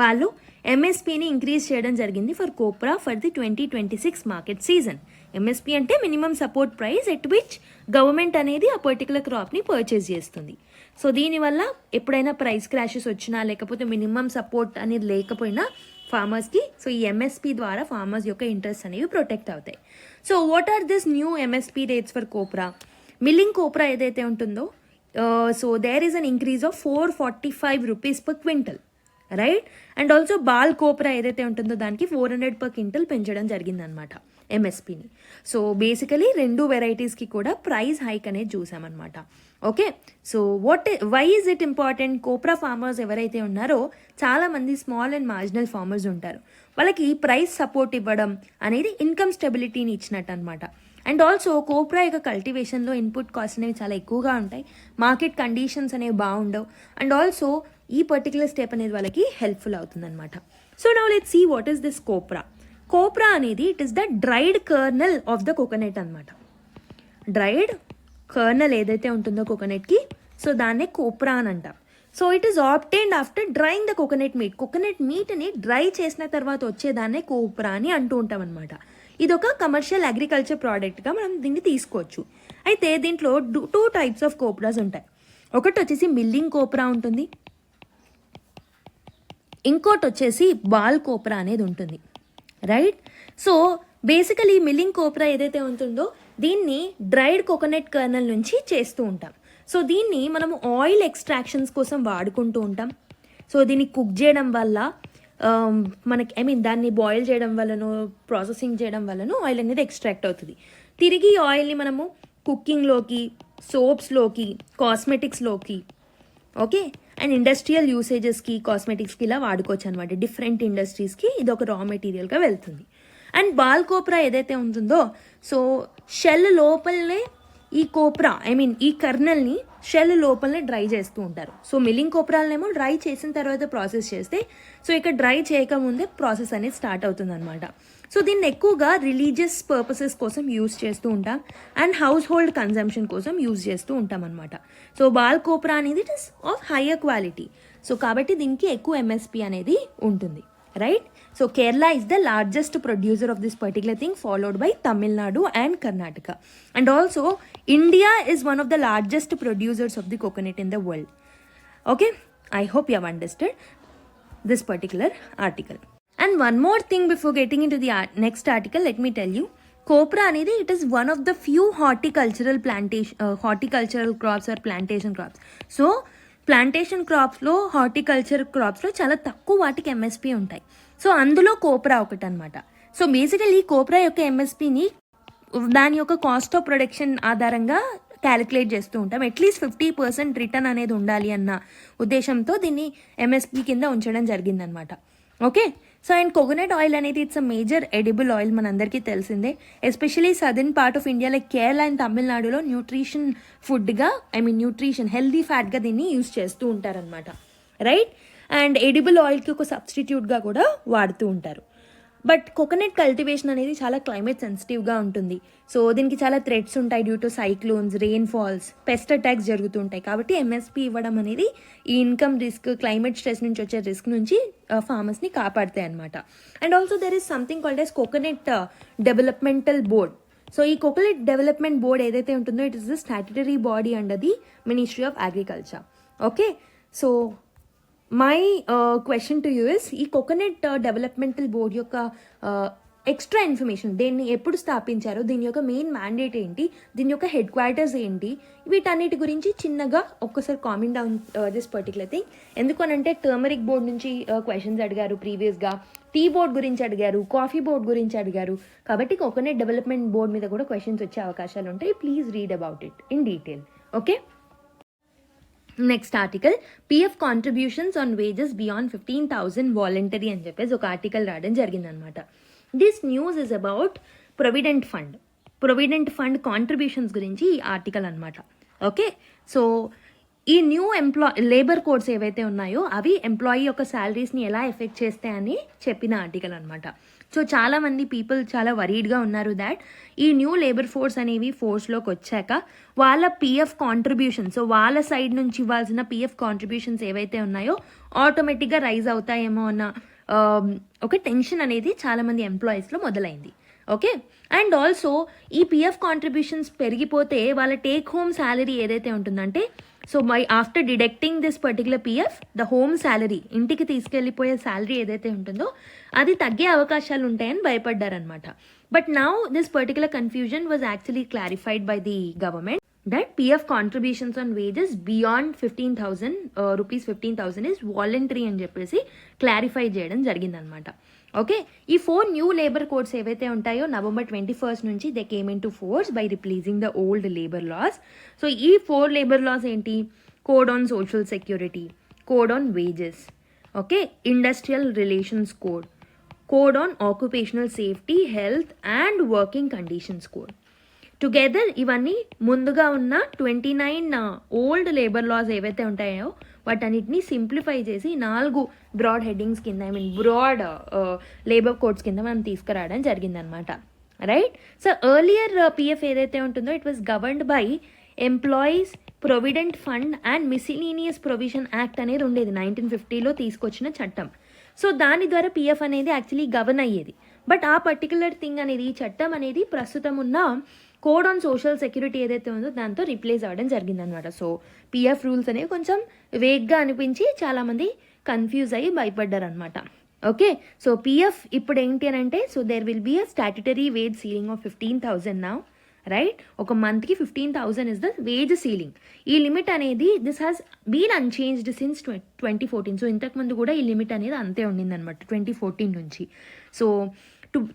వాళ్ళు ఎంఎస్పీని ఇంక్రీజ్ చేయడం జరిగింది for copra for the 2026 market season. MSP అంటే minimum support price at which government అనేది ఆ పర్టికులర్ క్రాప్ని పర్చేజ్ చేస్తుంది. సో దీనివల్ల ఎప్పుడైనా ప్రైస్ క్రాషెస్ వచ్చినా లేకపోతే మినిమం సపోర్ట్ అనేది లేకపోయినా ఫార్మర్స్కి, సో ఈ ఎంఎస్పీ ద్వారా ఫార్మర్స్ యొక్క ఇంట్రెస్ట్ అనేవి ప్రొటెక్ట్ అవుతాయి. So what are this new MSP rates for copra? Milling copra ఏదైతే ఉంటుందో, so there is an increase of 445 rupees per quintal, right? And also ball copra ఏదైతే ఉంటుందో దానికి 400 per క్వింటల్ పెంచడం జరిగిందనమాట ఎంఎస్పీని. సో బేసికలీ రెండు వెరైటీస్కి కూడా ప్రైస్ హైక్ అనేది చూసామన్నమాట. Okay, so why is it important? Copra farmers ఎవరైతే ఉన్నారో చాలామంది స్మాల్ అండ్ మార్జినల్ ఫార్మర్స్ ఉంటారు. వాళ్ళకి ప్రైస్ సపోర్ట్ ఇవ్వడం అనేది ఇన్కమ్ స్టెబిలిటీని ఇచ్చినట్టు అనమాట. అండ్ ఆల్సో కోప్రా యొక్క కల్టివేషన్లో ఇన్పుట్ కాస్ట్ అనేవి చాలా ఎక్కువగా ఉంటాయి, మార్కెట్ కండిషన్స్ అనేవి బాగుండవు. అండ్ ఆల్సో ఈ పర్టికులర్ స్టెప్ అనేది వాళ్ళకి హెల్ప్ఫుల్ అవుతుందన్నమాట. So now let's see what is this copra. Copra అనేది it is the dried kernel of the coconut అనమాట. డ్రైడ్ కర్నల్ ఏదైతే ఉంటుందో కోకోనట్కి, సో దాన్నే కోప్రా అని అంటాం. So it is obtained after drying the coconut meat. Coconut మీట్ని డ్రై చేసిన తర్వాత వచ్చేదాన్నే కోప్రా అని అంటూ ఉంటాం అనమాట. ఇది ఒక కమర్షియల్ అగ్రికల్చర్ ప్రోడక్ట్గా మనం దీన్ని తీసుకోవచ్చు. అయితే దీంట్లో 2 types ఆఫ్ కోప్రాస్ ఉంటాయి. ఒకటి వచ్చేసి మిల్లింగ్ కోప్రా ఉంటుంది, ఇంకోటి వచ్చేసి బాల్ కోప్రా అనేది ఉంటుంది, right? So basically milling copra ఏదైతే ఉంటుందో దీన్ని డ్రైడ్ కోకోనట్ కర్నల్ నుంచి చేస్తూ ఉంటాం. సో దీన్ని మనము ఆయిల్ ఎక్స్ట్రాక్షన్స్ కోసం వాడుకుంటూ ఉంటాం. సో దీన్ని కుక్ చేయడం వల్ల మనకి దాన్ని బాయిల్ చేయడం వల్లనో ప్రాసెసింగ్ చేయడం వల్లనో ఆయిల్ అనేది ఎక్స్ట్రాక్ట్ అవుతుంది. తిరిగి ఆయిల్ని మనము కుకింగ్లోకి సోప్స్లోకి, కాస్మెటిక్స్లోకి, ఓకే, అండ్ ఇండస్ట్రియల్ యూసేజెస్కి, కాస్మెటిక్స్కి ఇలా వాడుకోవచ్చు అనమాట. డిఫరెంట్ ఇండస్ట్రీస్కి ఇది ఒక రా మెటీరియల్గా వెళ్తుంది. అండ్ బాల్ కోప్రా ఏదైతే ఉంటుందో, సో షెల్ లోపలనే ఈ కోప్రా ఈ కర్నల్ని షెల్ లోపలనే డ్రై చేస్తూ ఉంటారు. సో మిల్లింగ్ కోప్రాలనేమో డ్రై చేసిన తర్వాత ప్రాసెస్ చేస్తే, సో ఇక్కడ డ్రై చేయకముందే ప్రాసెస్ అనేది స్టార్ట్ అవుతుంది అనమాట. సో దీన్ని ఎక్కువగా రిలీజియస్ పర్పసెస్ కోసం యూజ్ చేస్తూ ఉంటాం అండ్ హౌస్ హోల్డ్ కన్జంప్షన్ కోసం యూజ్ చేస్తూ ఉంటాం అనమాట. సో బాల్ కోప్రా అనేది it is of higher quality. So కాబట్టి దీనికి ఎక్కువ ఎంఎస్పి అనేది ఉంటుంది, right? So Kerala is the largest producer of this particular thing, followed by Tamil Nadu and Karnataka. And also, India is one of the largest producers of the coconut in the world. Okay, I hope you have understood this particular article. And one more thing before getting into the next article, let me tell you, copra anedi, it is one of the few horticultural crops or plantation crops. So plantation క్రాప్స్లో, హార్టికల్చర్ క్రాప్స్లో చాలా తక్కువ వాటికి ఎంఎస్పి ఉంటాయి. సో అందులో కోప్రా ఒకటి అనమాట. సో బేసికలీ కోప్రా యొక్క ఎంఎస్పిని దాని యొక్క కాస్ట్ ఆఫ్ ప్రొడక్షన్ ఆధారంగా క్యాలిక్యులేట్ చేస్తూ ఉంటాం. అట్లీస్ట్ 50% రిటర్న్ అనేది ఉండాలి అన్న ఉద్దేశంతో దీన్ని ఎంఎస్పి కింద ఉంచడం జరిగిందనమాట. Okay, so and coconut oil అనేది it's a major edible oil, మనందరికీ తెలిసిందే. Especially southern part of India like Kerala and తమిళనాడులో న్యూట్రిషన్ ఫుడ్గా, న్యూట్రిషన్ హెల్దీ ఫ్యాట్గా దీన్ని యూజ్ చేస్తూ ఉంటారనమాట, రైట్? అండ్ ఎడిబుల్ ఆయిల్కి ఒక సబ్స్టిట్యూట్గా కూడా వాడుతూ ఉంటారు. బట్ కోకోనట్ కల్టివేషన్ అనేది చాలా క్లైమేట్ సెన్సిటివ్గా ఉంటుంది. సో దీనికి చాలా థ్రెట్స్ ఉంటాయి due to cyclones, rain falls, pest attacks జరుగుతుంటాయి. కాబట్టి ఎంఎస్పి ఇవ్వడం అనేది ఈ ఇన్కమ్ రిస్క్, క్లైమేట్ స్ట్రెస్ నుంచి వచ్చే రిస్క్ నుంచి ఫార్మర్స్ని కాపాడతాయి అనమాట. And also there is something called as coconut developmental board. So ఈ కోకోనట్ డెవలప్మెంట్ బోర్డ్ ఏదైతే ఉంటుందో, it is the statutory body under the ministry of agriculture. Okay, so my question to you is, ఈ కోకోనట్ డెవలప్మెంటల్ బోర్డ్ యొక్క ఎక్స్ట్రా ఇన్ఫర్మేషన్, దీన్ని ఎప్పుడు స్థాపించారో, దీని యొక్క మెయిన్ మ్యాండేట్ ఏంటి, దీని యొక్క హెడ్ క్వార్టర్స్ ఏంటి, వీటన్నిటి గురించి చిన్నగా ఒక్కసారి comment down this particular thing. ఎందుకనంటే టర్మరిక్ బోర్డ్ నుంచి క్వశ్చన్స్ అడిగారు ప్రీవియస్గా, టీ బోర్డ్ గురించి అడిగారు, కాఫీ బోర్డ్ గురించి అడిగారు. కాబట్టి కోకోనట్ డెవలప్మెంట్ బోర్డ్ మీద కూడా క్వశ్చన్స్ వచ్చే అవకాశాలు ఉంటాయి. Please read about it in detail. Okay, next article, PF contributions on wages beyond 15,000 voluntary అని చెప్పేసి ఒక ఆర్టికల్ రాయడం జరిగిందనమాట. This news is about provident fund contributions గురించి ఈ ఆర్టికల్ అనమాట. ఓకే, సో ఈ న్యూ లేబర్ కోడ్స్ ఏవైతే ఉన్నాయో అవి ఎంప్లాయీ యొక్క శాలరీస్ని ఎలా ఎఫెక్ట్ చేస్తాయని చెప్పిన ఆర్టికల్ అనమాట. సో చాలామంది పీపుల్ చాలా వరీడ్గా ఉన్నారు దాట్ ఈ న్యూ లేబర్ ఫోర్స్ అనేవి ఫోర్స్లోకి వచ్చాక వాళ్ళ పిఎఫ్ కాంట్రిబ్యూషన్, సో వాళ్ళ సైడ్ నుంచి ఇవ్వాల్సిన పిఎఫ్ కాంట్రిబ్యూషన్స్ ఏవైతే ఉన్నాయో ఆటోమేటిక్గా రైజ్ అవుతాయేమో అన్న ఒక టెన్షన్ అనేది చాలామంది ఎంప్లాయీస్లో మొదలైంది. ఓకే, అండ్ ఆల్సో ఈ పిఎఫ్ కాంట్రిబ్యూషన్స్ పెరిగిపోతే వాళ్ళ టేక్ హోమ్ శాలరీ ఏదైతే ఉంటుందంటే, so after deducting this particular PF, the home salary, ఇంటికి తీసుకెళ్ళిపోయే శాలరీ ఏదైతే ఉంటుందో అది తగ్గే అవకాశాలు ఉంటాయని భయపడ్డారనమాట. But now this particular confusion was actually clarified by the government that PF contributions on wages beyond 15,000 rupees 15,000 is voluntary అని చెప్పేసి క్లారిఫై చేయడం జరిగిందనమాట. ఓకే, ఈ 4 న్యూ లేబర్ కోడ్స్ ఏవైతే ఉంటాయో November 21st నుంచి they came in to force by replacing the old labour laws. So ఈ 4 లేబర్ లాస్ ఏంటి? Code on social security, code on wages, okay, industrial relations code, code on occupational safety, health and working conditions code. Together ఇవన్నీ ముందుగా ఉన్న 29 ఓల్డ్ లేబర్ లాస్ ఏవైతే ఉంటాయో వాటన్నిటిని సింప్లిఫై చేసి 4 బ్రాడ్ హెడ్డింగ్స్ కింద, బ్రాడ్ లేబర్ కోడ్స్ కింద మనం తీసుకురావడం జరిగిందనమాట, రైట్? సో ఎర్లియర్ పిఎఫ్ ఏదైతే ఉంటుందో it was governed by employees provident fund and miscellaneous provision act అనేది ఉండేది, 1950లో తీసుకొచ్చిన చట్టం. సో దాని ద్వారా పిఎఫ్ అనేది యాక్చువల్లీ గవర్న్ అయ్యేది. బట్ ఆ పర్టికులర్ థింగ్ అనేది, ఈ చట్టం అనేది ప్రస్తుతం ఉన్న కోడ్ ఆన్ సోషల్ సెక్యూరిటీ ఏదైతే ఉందో దాంతో రిప్లేస్ అవ్వడం జరిగిందనమాట. సో పిఎఫ్ రూల్స్ అనేవి కొంచెం వేగ్గా అనిపించి చాలామంది కన్ఫ్యూజ్ అయ్యి భయపడ్డారనమాట. ఓకే, సో పిఎఫ్ ఇప్పుడు ఏంటి అని అంటే, so there will be a statutory wage ceiling of 15,000 now, right? ఒక మంత్కి 15,000 ఇస్ ద వేజ్ సీలింగ్. ఈ లిమిట్ అనేది this has been unchanged since 2014. So ఇంతకుముందు కూడా ఈ లిమిట్ అనేది అంతే ఉండిందనమాట 2014 నుంచి. సో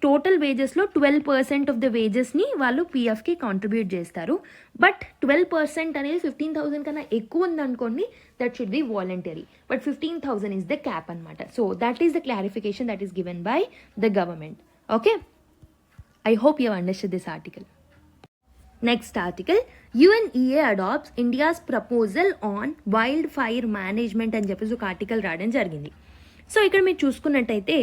టోటల్ వేజెస్లో 12% ఆఫ్ ద వేజెస్ని వాళ్ళు పిఎఫ్కి కాంట్రిబ్యూట్ చేస్తారు. బట్ 12% అనేది 15,000 కన్నా ఎక్కువ ఉందనుకోండి, that should be voluntary. But 15,000 is the cap అనమాట. So that is the clarification that is given by the government. Okay, I hope you understand this article. Next article, UNEA adopts India's proposal on wildfire management అని చెప్పేసి ఒక ఆర్టికల్ రావడం జరిగింది. సో ఇక్కడ మీరు చూసుకున్నట్టయితే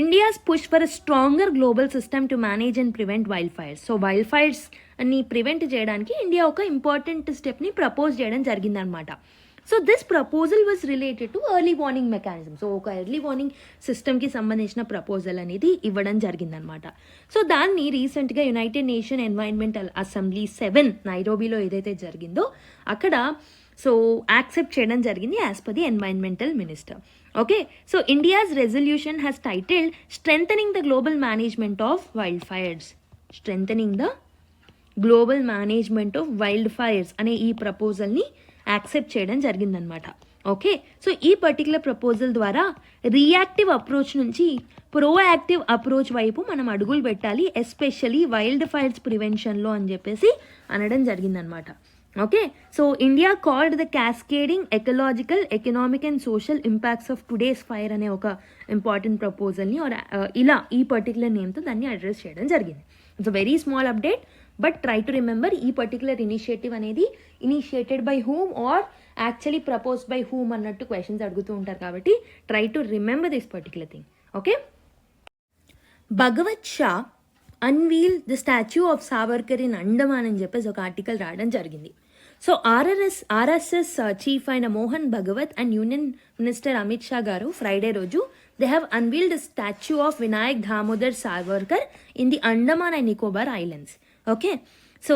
India's push for a stronger global system to manage and prevent wild fires. So wild fires ని ప్రివెంట్ చేయడానికి ఇండియా ఒక ఇంపార్టెంట్ స్టెప్ని ప్రపోజ్ చేయడం జరిగిందనమాట. So this proposal was related to early warning mechanism. So ఒక ఎర్లీ వార్నింగ్ సిస్టమ్కి సంబంధించిన ప్రపోజల్ అనేది ఇవ్వడం జరిగిందనమాట. సో దాన్ని రీసెంట్గా యునైటెడ్ నేషన్ ఎన్వైరన్మెంటల్ అసెంబ్లీ 7 నైరోబీలో ఏదైతే జరిగిందో అక్కడ సో యాక్సెప్ట్ చేయడం జరిగింది as per the environmental minister. Okay, so India's resolution has titled strengthening the global management of wild fires. Strengthening the global management of wild fires అనే ఈ ప్రపోజల్ని యాక్సెప్ట్ చేయడం జరిగిందనమాట. ఓకే, సో ఈ పర్టికులర్ ప్రపోజల్ ద్వారా రియాక్టివ్ అప్రోచ్ నుంచి ప్రోయాక్టివ్ అప్రోచ్ వైపు మనం అడుగులు పెట్టాలి, ఎస్పెషలీ వైల్డ్ ఫైర్స్ ప్రివెన్షన్లో అని చెప్పేసి అనడం జరిగిందనమాట. Okay, so India called the cascading ecological, economic and social impacts of today's fire అనే ఒక ఇంపార్టెంట్ ప్రపోజల్ని ఇలా ఈ పర్టికులర్ నేమ్తో దాన్ని అడ్రస్ చేయడం జరిగింది. It's a very small update, but try to remember ఈ పర్టికులర్ ఇనిషియేటివ్ అనేది initiated by whom or actually propose by whom అన్నట్టు క్వశ్చన్స్ అడుగుతూ ఉంటారు కాబట్టి try to remember this particular thing. Okay, Bhagwat Shah unveil the statue of Savarkar in Andaman అని చెప్పేసి ఒక ఆర్టికల్ రావడం జరిగింది. సో ఆర్ఎస్ఎస్ చీఫ్ అయిన Mohan Bhagwat and union minister Amit Shah గారు ఫ్రైడే రోజు they have unveiled the statue of Vinayak Damodar Savarkar in the Andaman and Nicobar islands. Okay, so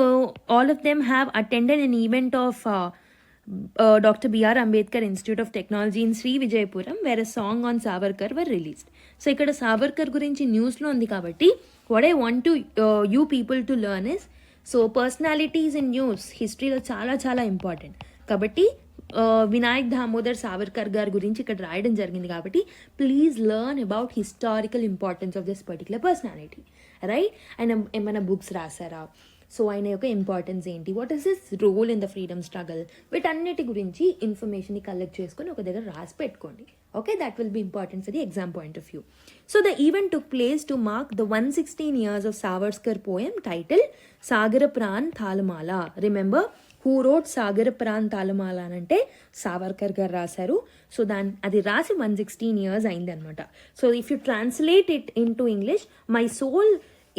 all of them have attended an event of Dr. B.R. Ambedkar Institute of Technology in Sri Vijayapuram where a song on Savarkar were released. So ikkada Savarkar gurinchi news lo undi kabatti what I want to you people to learn is, so personalities in news history lo చాలా important kabatti వినాయక్ దామోదర్ సావర్కర్ గారి గురించి ఇక్కడ రాయడం జరిగింది కాబట్టి please learn about historical importance of this particular personality, right? ఆయన ఏమైనా బుక్స్ రాశారా, సో ఆయన యొక్క ఇంపార్టెన్స్ ఏంటి, what is his role in the freedom struggle, వీటన్నిటి గురించి ఇన్ఫర్మేషన్ని కలెక్ట్ చేసుకొని ఒక దగ్గర రాసి పెట్టుకోండి. Okay, that will be important for the exam point of view. So the event took place to mark the 116 years of Savarkar poem titled Sagara Pran Thalmala. Remember, who road సాగర ప్రాన్ తాళమాల అని అంటే సావర్కర్ గారు రాశారు. సో అది రాసి 116 years అయింది అనమాట. So if you translate it into English, my soul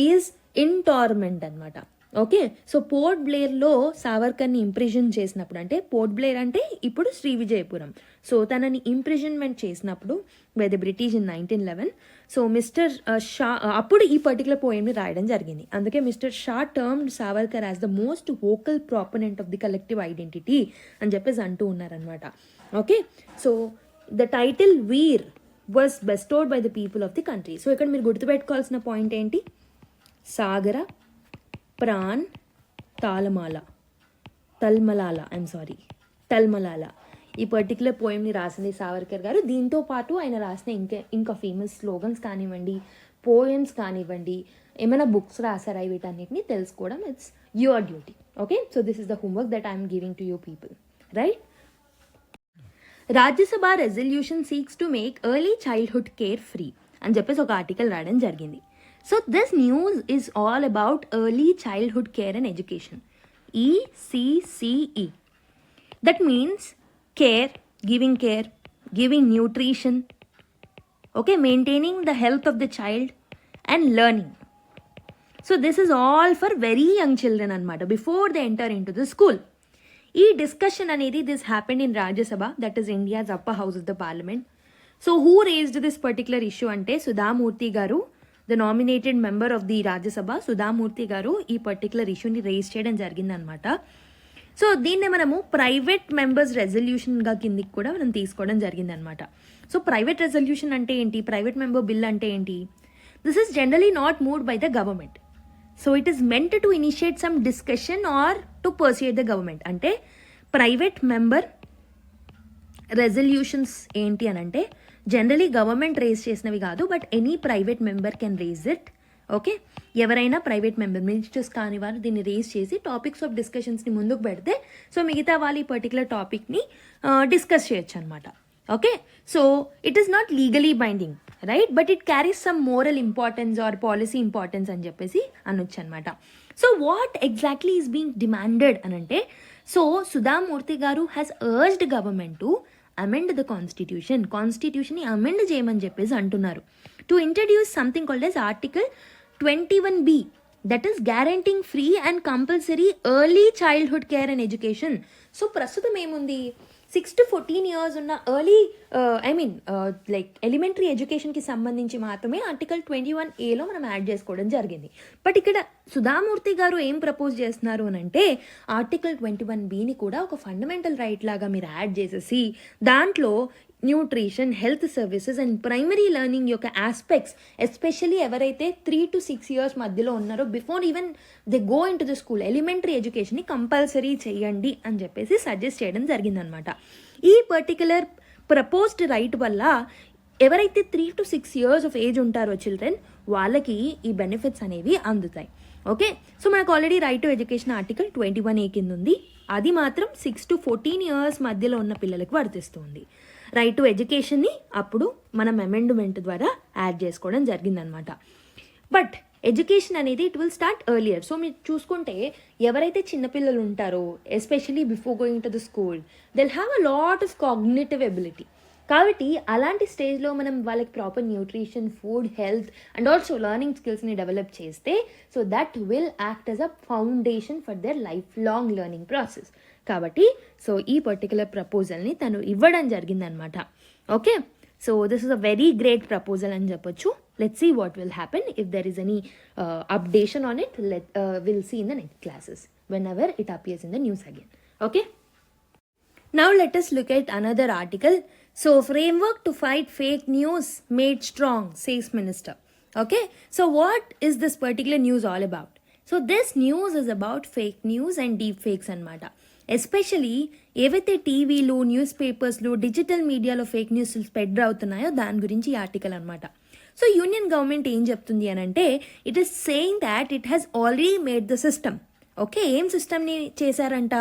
is in torment అనమాట. ఓకే, సో పోర్ట్ బ్లేర్లో సావర్కర్ని ఇంప్రిజన్ చేసినప్పుడు, అంటే పోర్ట్ బ్లేర్ అంటే ఇప్పుడు శ్రీ విజయపురం, సో తనని ఇంప్రిజన్మెంట్ చేసినప్పుడు by the British in 1911. So mister Shah అప్పుడు ఈ పర్టికులర్ పోయమ్ని రాయడం జరిగింది. అందుకే mister Shah termed Savarkar as the most vocal proponent of the collective identity అని చెప్పేసి అంటూ ఉన్నారనమాట. Okay, so the title Veer was bestowed by the people of the country. So ఇక్కడ మీరు గుర్తుపెట్టుకోవాల్సిన పాయింట్ ఏంటి, సాగర ప్రాన్ తల్మలాల, ఈ పర్టికులర్ పోయంని రాసింది సావర్కర్ గారు. దీంతో పాటు ఆయన రాసిన ఇంకా ఫేమస్ స్లోగన్స్ కానివ్వండి, పోయమ్స్ కానివ్వండి, ఏమైనా బుక్స్ రాసారా, వీటన్నిటిని తెలుసుకోవడం it's your duty. Okay, so this is the homework that I'm giving to you people, right? Rajya Sabha resolution seeks to make early childhood care free అని చెప్పేసి ఒక ఆర్టికల్ రాయడం జరిగింది. So this news is all about early childhood care and education, ECCE. That means care, giving nutrition, okay, maintaining the health of the child and learning. So this is all for very young children anamata, before they enter into the school. Ee discussion anedi this happened in Rajya Sabha, that is India's upper house of the parliament. So who raised this particular issue ante Sudha Murthy garu, the nominated member of the Rajya Sabha Sudha Murthy గారు ఈ పర్టికులర్ ఇష్యూని రేజ్ చేయడం జరిగిందనమాట. సో దీన్నే మనము ప్రైవేట్ మెంబర్స్ రెజల్యూషన్గా కిందికి కూడా మనం తీసుకోవడం జరిగిందనమాట. సో ప్రైవేట్ రెజల్యూషన్ అంటే ఏంటి, ప్రైవేట్ మెంబర్ బిల్ అంటే ఏంటి? This is generally not moved by the government. So it is meant to initiate some discussion or to persuade the government. అంటే ప్రైవేట్ మెంబర్ రెజల్యూషన్స్ ఏంటి అని అంటే జనరలీ గవర్నమెంట్ రేజ్ చేసినవి కాదు, but any private member can raise it okay, ఎవరైనా ప్రైవేట్ మినిస్టర్స్ కాని వారు దీన్ని రేస్ చేసి టాపిక్స్ ఆఫ్ డిస్కషన్స్ని ముందుకు పెడితే సో మిగతా వాళ్ళు ఈ పర్టికులర్ టాపిక్ని డిస్కస్ చేయొచ్చు అనమాట. Okay, so it is not legally binding, right, but it carries some moral importance are policy importance అని చెప్పేసి అనొచ్చు అనమాట. So what exactly is being demanded అని అంటే, సో సుధామూర్తి గారు has urged government to amend the కాన్స్టిట్యూషన్ని amend చేయమని చెప్పేసి అంటున్నారు. To introduce something called as article 21B, that is guaranteeing free and compulsory early childhood care and education. So ప్రస్తుతం ఏముంది, 6 to 14 years ఉన్న ఎర్లీ లైక్ ఎలిమెంటరీ ఎడ్యుకేషన్కి సంబంధించి మాత్రమే ఆర్టికల్ 21A మనం యాడ్ చేసుకోవడం జరిగింది. బట్ ఇక్కడ సుధామూర్తి గారు ఏం ప్రపోజ్ చేస్తున్నారు అని అంటే, ఆర్టికల్ 21Bని కూడా ఒక ఫండమెంటల్ రైట్ లాగా మీరు యాడ్ చేసేసి దాంట్లో nutrition, health services and primary learning యొక్క ఆస్పెక్ట్స్, ఎస్పెషల్లీ ఎవరైతే 3 to 6 years మధ్యలో ఉన్నారో before even they go into the school, elementary ఎడ్యుకేషన్ని కంపల్సరీ చేయండి అని చెప్పేసి సజెస్ట్ చేయడం జరిగిందనమాట. ఈ పర్టికులర్ ప్రపోజ్డ్ రైట్ వల్ల ఎవరైతే 3 to 6 years ఆఫ్ ఏజ్ ఉంటారో చిల్డ్రన్, వాళ్ళకి ఈ బెనిఫిట్స్ అనేవి అందుతాయి. ఓకే, సో మనకు already right to education article 21A కింద ఉంది, అది మాత్రం 6 to 14 years మధ్యలో ఉన్న పిల్లలకు వర్తిస్తుంది. రైట్ టు ఎడ్యుకేషన్ని అప్పుడు మనం అమెండ్మెంట్ ద్వారా యాడ్ చేసుకోవడం జరిగిందనమాట. బట్ ఎడ్యుకేషన్ అనేది it will start earlier. So మీరు చూసుకుంటే ఎవరైతే చిన్నపిల్లలు ఉంటారో, especially before going to the school, they'll have a lot of cognitive ability. కాబట్టి అలాంటి స్టేజ్లో మనం వాళ్ళకి proper nutrition, food, health and also learning స్కిల్స్ని డెవలప్ చేస్తే so that will act as a foundation for their life long learning process. కాబట్టి సో ఈ పర్టికులర్ ప్రపోజల్ని తను ఇవ్వడం జరిగిందనమాట. Okay, so this is a very great proposal అని చెప్పొచ్చు. Let's see what will happen if there is any updation on it. Will see in the next classes whenever it appears in the news again. Okay, now let us look at another article. So framework to fight fake news made strong, says minister. Okay, so what is this particular news all about? So this news is about fake news and deep fakes anamata. Especially ఏవైతే టీవీలు, న్యూస్ పేపర్స్లు, డిజిటల్ మీడియాలో ఫేక్ న్యూస్ స్ప్రెడ్ అవుతున్నాయో దాని గురించి ఈ ఆర్టికల్ అనమాట. సో యూనియన్ గవర్నమెంట్ ఏం చెప్తుంది అని అంటే, it is saying that it has already made the system. Okay, ఏం సిస్టమ్ని చేశారంట,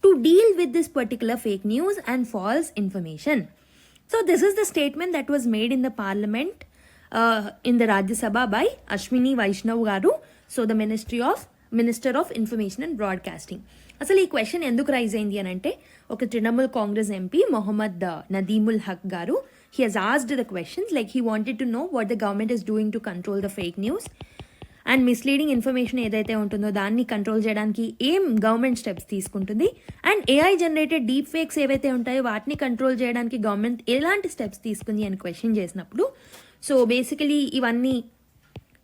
to deal with this particular fake news and false information. So this is the statement that was made in the parliament in the Rajya Sabha by Ashwini Vaishnav గారు, so the minister of information and broadcasting. అసలు ఈ క్వశ్చన్ ఎందుకు రైజ్ అయింది అని అంటే, ఒక తృణమూల్ కాంగ్రెస్ ఎంపీ మొహమ్మద్ నదీముల్ హక్ గారు, he Hess asked the questions like he wanted to know what the government is doing to control the fake news and misleading information ఏదైతే ఉంటుందో దాన్ని కంట్రోల్ చేయడానికి ఏం గవర్నమెంట్ స్టెప్స్ తీసుకుంటుంది, and AI generated deep fakes ఏవైతే ఉంటాయో వాటిని కంట్రోల్ చేయడానికి గవర్నమెంట్ ఎలాంటి స్టెప్స్ తీసుకుంది అని క్వశ్చన్ చేసినప్పుడు, సో బేసికలీ ఇవన్నీ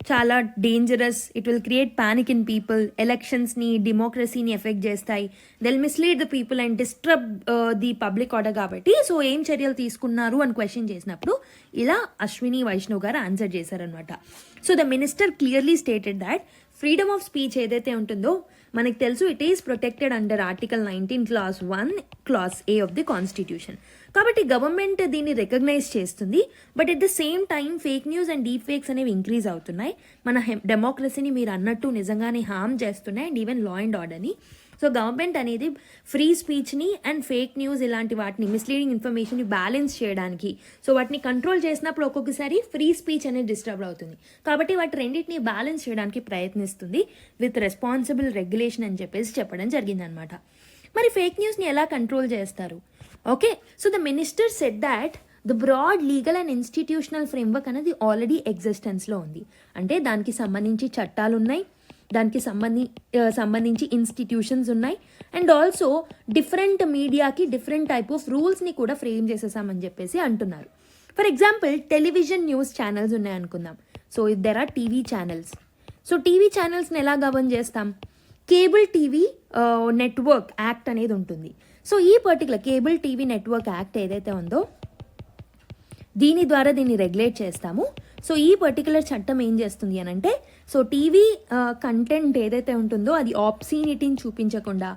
చాలా dangerous, it will create panic in people, ఎలక్షన్స్ని, డెమోక్రసీని ఎఫెక్ట్ చేస్తాయి, they'll mislead the people and disturb the public order. కాబట్టి సో ఏం చర్యలు తీసుకున్నారు అని క్వశ్చన్ చేసినప్పుడు ఇలా అశ్విని వైష్ణవ్ గారు ఆన్సర్ చేశారనమాట. So the minister clearly stated that freedom of speech ఏదైతే ఉంటుందో మనకు తెలుసు, it is protected under article 19 Clause 1 Clause A of the constitution. కాబట్టి గవర్నమెంట్ దీన్ని రికగ్నైజ్ చేస్తుంది. But at the same time fake news and deep fakes అనేవి ఇంక్రీజ్ అవుతున్నాయి, మన డెమోక్రసీని మీరు అన్నట్టు నిజంగానే హార్మ్ చేస్తున్నాయి అండ్ ఈవెన్ లా అండ్ ఆర్డర్ని. సో గవర్నమెంట్ అనేది ఫ్రీ స్పీచ్ని అండ్ ఫేక్ న్యూస్ ఇలాంటి వాటిని, మిస్లీడింగ్ ఇన్ఫర్మేషన్ని బ్యాలెన్స్ చేయడానికి, సో వాటిని కంట్రోల్ చేసినప్పుడు ఒక్కొక్కసారి ఫ్రీ స్పీచ్ అనేది డిస్టర్బ్ అవుతుంది. కాబట్టి వాటి రెండింటిని బ్యాలెన్స్ చేయడానికి ప్రయత్నిస్తుంది విత్ రెస్పాన్సిబుల్ రెగ్యులేషన్ అని చెప్పేసి చెప్పడం జరిగిందనమాట. మరి ఫేక్ న్యూస్ని ఎలా కంట్రోల్ చేస్తారు? Okay, so the minister said that the broad legal and institutional framework అనేది ఆల్రెడీ ఎగ్జిస్టెన్స్లో ఉంది. అంటే దానికి సంబంధించి చట్టాలు ఉన్నాయి, దానికి సంబంధించి ఇన్స్టిట్యూషన్స్ ఉన్నాయి, అండ్ ఆల్సో డిఫరెంట్ మీడియాకి డిఫరెంట్ టైప్ ఆఫ్ రూల్స్ని కూడా ఫ్రేమ్ చేసేసామని చెప్పేసి అంటున్నారు. For example television news channels ఉన్నాయనుకుందాం. So if there are TV channels, so TV ఛానల్స్ని ఎలా గవర్న్ చేస్తాం? కేబుల్ టీవీ నెట్వర్క్ యాక్ట్ అనేది ఉంటుంది. సో ఈ particular cable TV network act ఏదైతే ఉందో దీని ద్వారా దీన్ని రెగ్యులేట్ చేస్తాము. సో ఈ పర్టికులర్ చట్టం ఏం చేస్తుంది అని అంటే, సో టీవీ కంటెంట్ ఏదైతే ఉంటుందో అది ఆబ్సీనిటీని చూపించకుండా,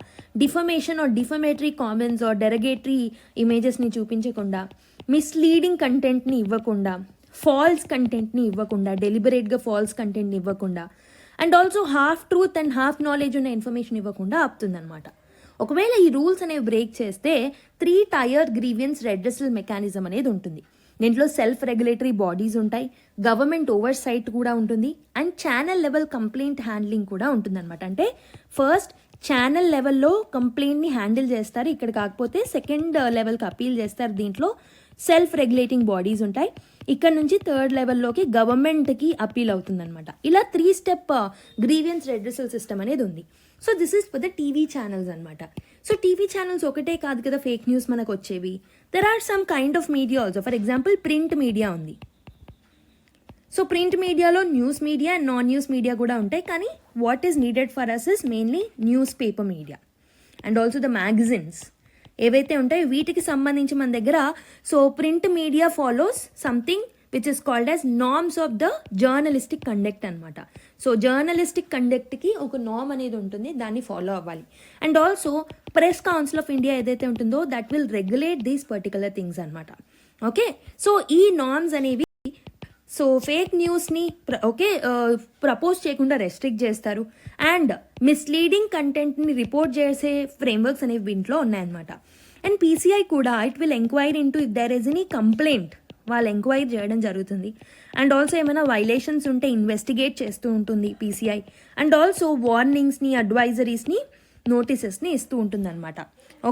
defamation or defamatory comments or derogatory ఇమేజెస్ని చూపించకుండా, మిస్లీడింగ్ కంటెంట్ని ఇవ్వకుండా, ఫాల్స్ కంటెంట్ని ఇవ్వకుండా, డెలిబరేట్గా ఫాల్స్ కంటెంట్ని ఇవ్వకుండా, and also half truth and half knowledge ఉన్న ఇన్ఫర్మేషన్ ఇవ్వకుండా ఆపుతుందన్నమాట. ఒకవేళ ఈ రూల్స్ అనేవి బ్రేక్ చేస్తే 3 టైర్ గ్రీవియన్స్ రెడ్రెసల్ మెకానిజం అనేది ఉంటుంది. దీంట్లో సెల్ఫ్ రెగ్యులేటరీ బాడీస్ ఉంటాయి, గవర్నమెంట్ ఓవర్ సైట్ కూడా ఉంటుంది, and channel level complaint handling కూడా ఉంటుందన్నమాట. అంటే ఫస్ట్ ఛానల్ లెవెల్లో కంప్లైంట్ని హ్యాండిల్ చేస్తారు, ఇక్కడ కాకపోతే సెకండ్ లెవెల్కి అపీల్ చేస్తారు. దీంట్లో సెల్ఫ్ రెగ్యులేటింగ్ బాడీస్ ఉంటాయి, ఇక్కడ నుంచి థర్డ్ లెవెల్లోకి గవర్నమెంట్కి అపీల్ అవుతుందన్నమాట. ఇలా 3 స్టెప్ గ్రీవియన్స్ రెడ్రెసల్ సిస్టమ్ అనేది ఉంది. So this is for the TV channels అనమాట. సో టీవీ ఛానల్స్ ఒకటే కాదు కదా ఫేక్ న్యూస్ మనకు వచ్చేవి. There are some kind of media also. For example print media ఉంది. సో ప్రింట్ మీడియాలో news media and non news media కూడా ఉంటాయి, కానీ what is needed for us is mainly news paper media and also the magazines ఏవైతే ఉంటాయో వీటికి సంబంధించి మన దగ్గర. So print media follows something which is called as norms of the journalistic conduct అనమాట. సో జర్నలిస్టిక్ కండక్ట్కి ఒక నార్మ్ అనేది ఉంటుంది, దాన్ని ఫాలో అవ్వాలి. And also press council of India ఏదైతే ఉంటుందో that will regulate these particular things అనమాట. ఓకే, సో ఈ నార్మ్స్ అనేవి సో ఫేక్ న్యూస్ని ప్రపోజ్ చేయకుండా రెస్ట్రిక్ట్ చేస్తారు, అండ్ మిస్లీడింగ్ కంటెంట్ని రిపోర్ట్ చేసే ఫ్రేమ్వర్క్స్ అనేవి దీంట్లో ఉన్నాయన్నమాట. అండ్ పీసీఐ కూడా it will enquiry into if there is any complaint, వాళ్ళు ఎంక్వైరీ చేయడం జరుగుతుంది. అండ్ ఆల్సో ఏమైనా వైలేషన్స్ ఉంటే ఇన్వెస్టిగేట్ చేస్తూ ఉంటుంది పీసీఐ. అండ్ ఆల్సో వార్నింగ్స్ని, అడ్వైజరీస్ని, నోటీసెస్ని ఇస్తూ ఉంటుంది అనమాట.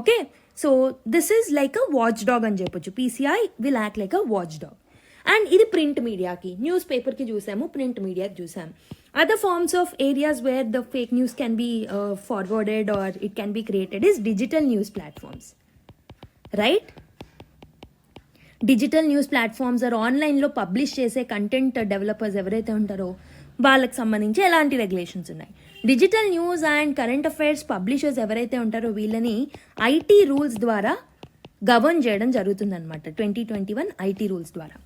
Okay, so this is like a watch dog అని చెప్పొచ్చు. PCI will act like a watch dog. And ఇది ప్రింట్ మీడియాకి, న్యూస్ పేపర్కి చూసాము, ప్రింట్ మీడియాకి చూసాము. Other forms of areas where the fake news can be forwarded or it can be created is digital news platforms, right? Digital news platforms are ఆన్లైన్లో పబ్లిష్ చేసే కంటెంట్ డెవలపర్స్ ఎవరైతే ఉంటారో వాళ్ళకి సంబంధించి ఎలాంటి రెగ్యులేషన్స్ ఉన్నాయి. Digital news and current affairs publishers ఎవరైతే ఉంటారో వీళ్ళని ఐటీ రూల్స్ ద్వారా గవర్న్ చేయడం జరుగుతుందన్నమాట. 2021 ఐటీ రూల్స్ ద్వారా.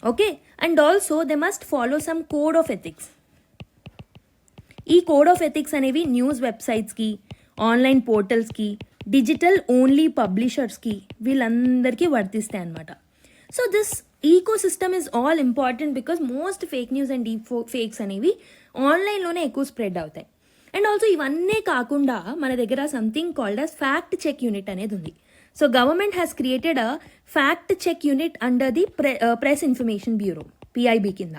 Okay, and also they must follow some code of ethics. ఈ కోడ్ ఆఫ్ ఎథిక్స్ అనేవి న్యూస్ వెబ్సైట్స్కి, ఆన్లైన్ పోర్టల్స్కి, డిజిటల్ ఓన్లీ పబ్లిషర్స్కి వీళ్ళందరికీ వర్తిస్తాయి అన్నమాట. So this ecosystem is all important because most fake news and deep fakes అనేవి ఆన్లైన్లోనే ఎక్కువ స్ప్రెడ్ అవుతాయి. అండ్ ఆల్సో ఇవన్నీ కాకుండా మన దగ్గర something called as fact check unit అనేది ఉంది. So government has created a fact check unit under the press information bureau, PIB కింద,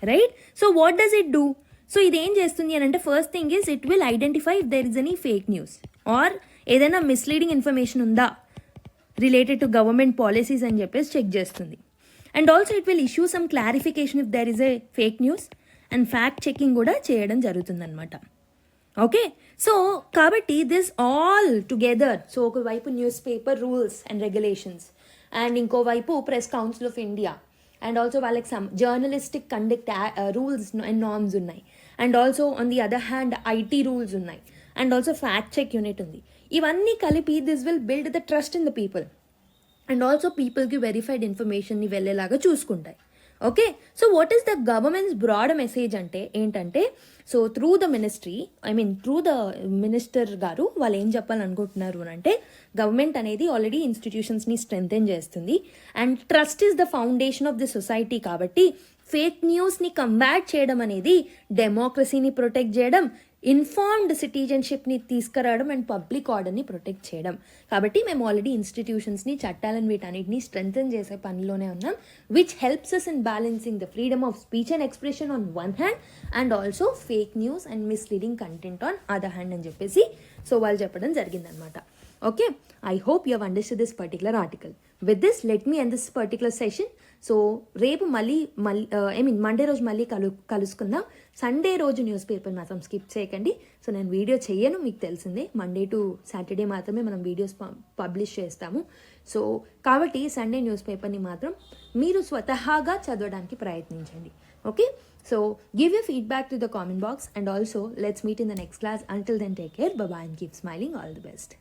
right? So what does it do? So ఇదేం చేస్తుంది అని అంటే first thing is it will identify if there is any fake news or ఏదైనా మిస్లీడింగ్ ఇన్ఫర్మేషన్ ఉందా రిలేటెడ్ టు గవర్నమెంట్ పాలసీస్ అని చెప్పేసి చెక్ చేస్తుంది. And also it will issue some clarification if there is a fake news, and fact checking కూడా చేయడం జరుగుతుందన్నమాట. ఓకే, సో కాబట్టి దిస్ ఆల్ టుగెదర్, సో ఒకవైపు news paper rules and regulations, and ఇంకోవైపు press council of India, and also వాళ్ళకి some journalistic conduct rules and norms ఉన్నాయి, and also on the other hand IT rules ఉన్నాయి, and also fact check unit ఉంది. ఇవన్నీ కలిపి this will build the trust in the people, and also పీపుల్కి వెరిఫైడ్ ఇన్ఫర్మేషన్ని వెళ్ళేలాగా చూసుకుంటాయి. Okay, so what is the government's broad message అంటే ఏంటంటే, సో త్రూ ద మినిస్టర్ గారు వాళ్ళు ఏం చెప్పాలనుకుంటున్నారు అని అంటే, గవర్నమెంట్ అనేది ఆల్రెడీ ఇన్స్టిట్యూషన్స్ని స్ట్రెంథెన్ చేస్తుంది, and trust is the foundation of the society. కాబట్టి ఫేక్ న్యూస్ని కంబాట్ చేయడం అనేది డెమోక్రసీని ప్రొటెక్ట్ చేయడం, ఇన్ఫార్మ్డ్ సిటిజన్షిప్ని తీసుకురావడం, అండ్ పబ్లిక్ ఆర్డర్ని ప్రొటెక్ట్ చేయడం. కాబట్టి మేము ఆల్రెడీ ఇన్స్టిట్యూషన్స్ని, చట్టాలను, వీటన్నిటిని స్ట్రెంథెన్ చేసే పనిలోనే ఉన్నాం, which helps us in balancing the freedom of speech and expression on one hand, and also fake news and misleading content on other hand అని చెప్పేసి సో వాళ్ళు చెప్పడం జరిగిందనమాట. Okay, I hope you have understood this particular article. With this let me end this particular session. So రేపు మళ్ళీ మండే రోజు మళ్ళీ కలుసుకుందాం. సండే రోజు న్యూస్ పేపర్ మాత్రం స్కిప్ చేయకండి. సో నేను వీడియో చేయను, మీకు తెలిసిందే, మండే టు సాటర్డే మాత్రమే మనం వీడియోస్ పబ్లిష్ చేస్తాము. సో కాబట్టి సండే న్యూస్ పేపర్ని మాత్రం మీరు స్వతహాగా చదవడానికి ప్రయత్నించండి. Okay, so give your feedback to the comment box, and also let's meet in the next class. Until then, take care, bye bye, and keep smiling. All the best.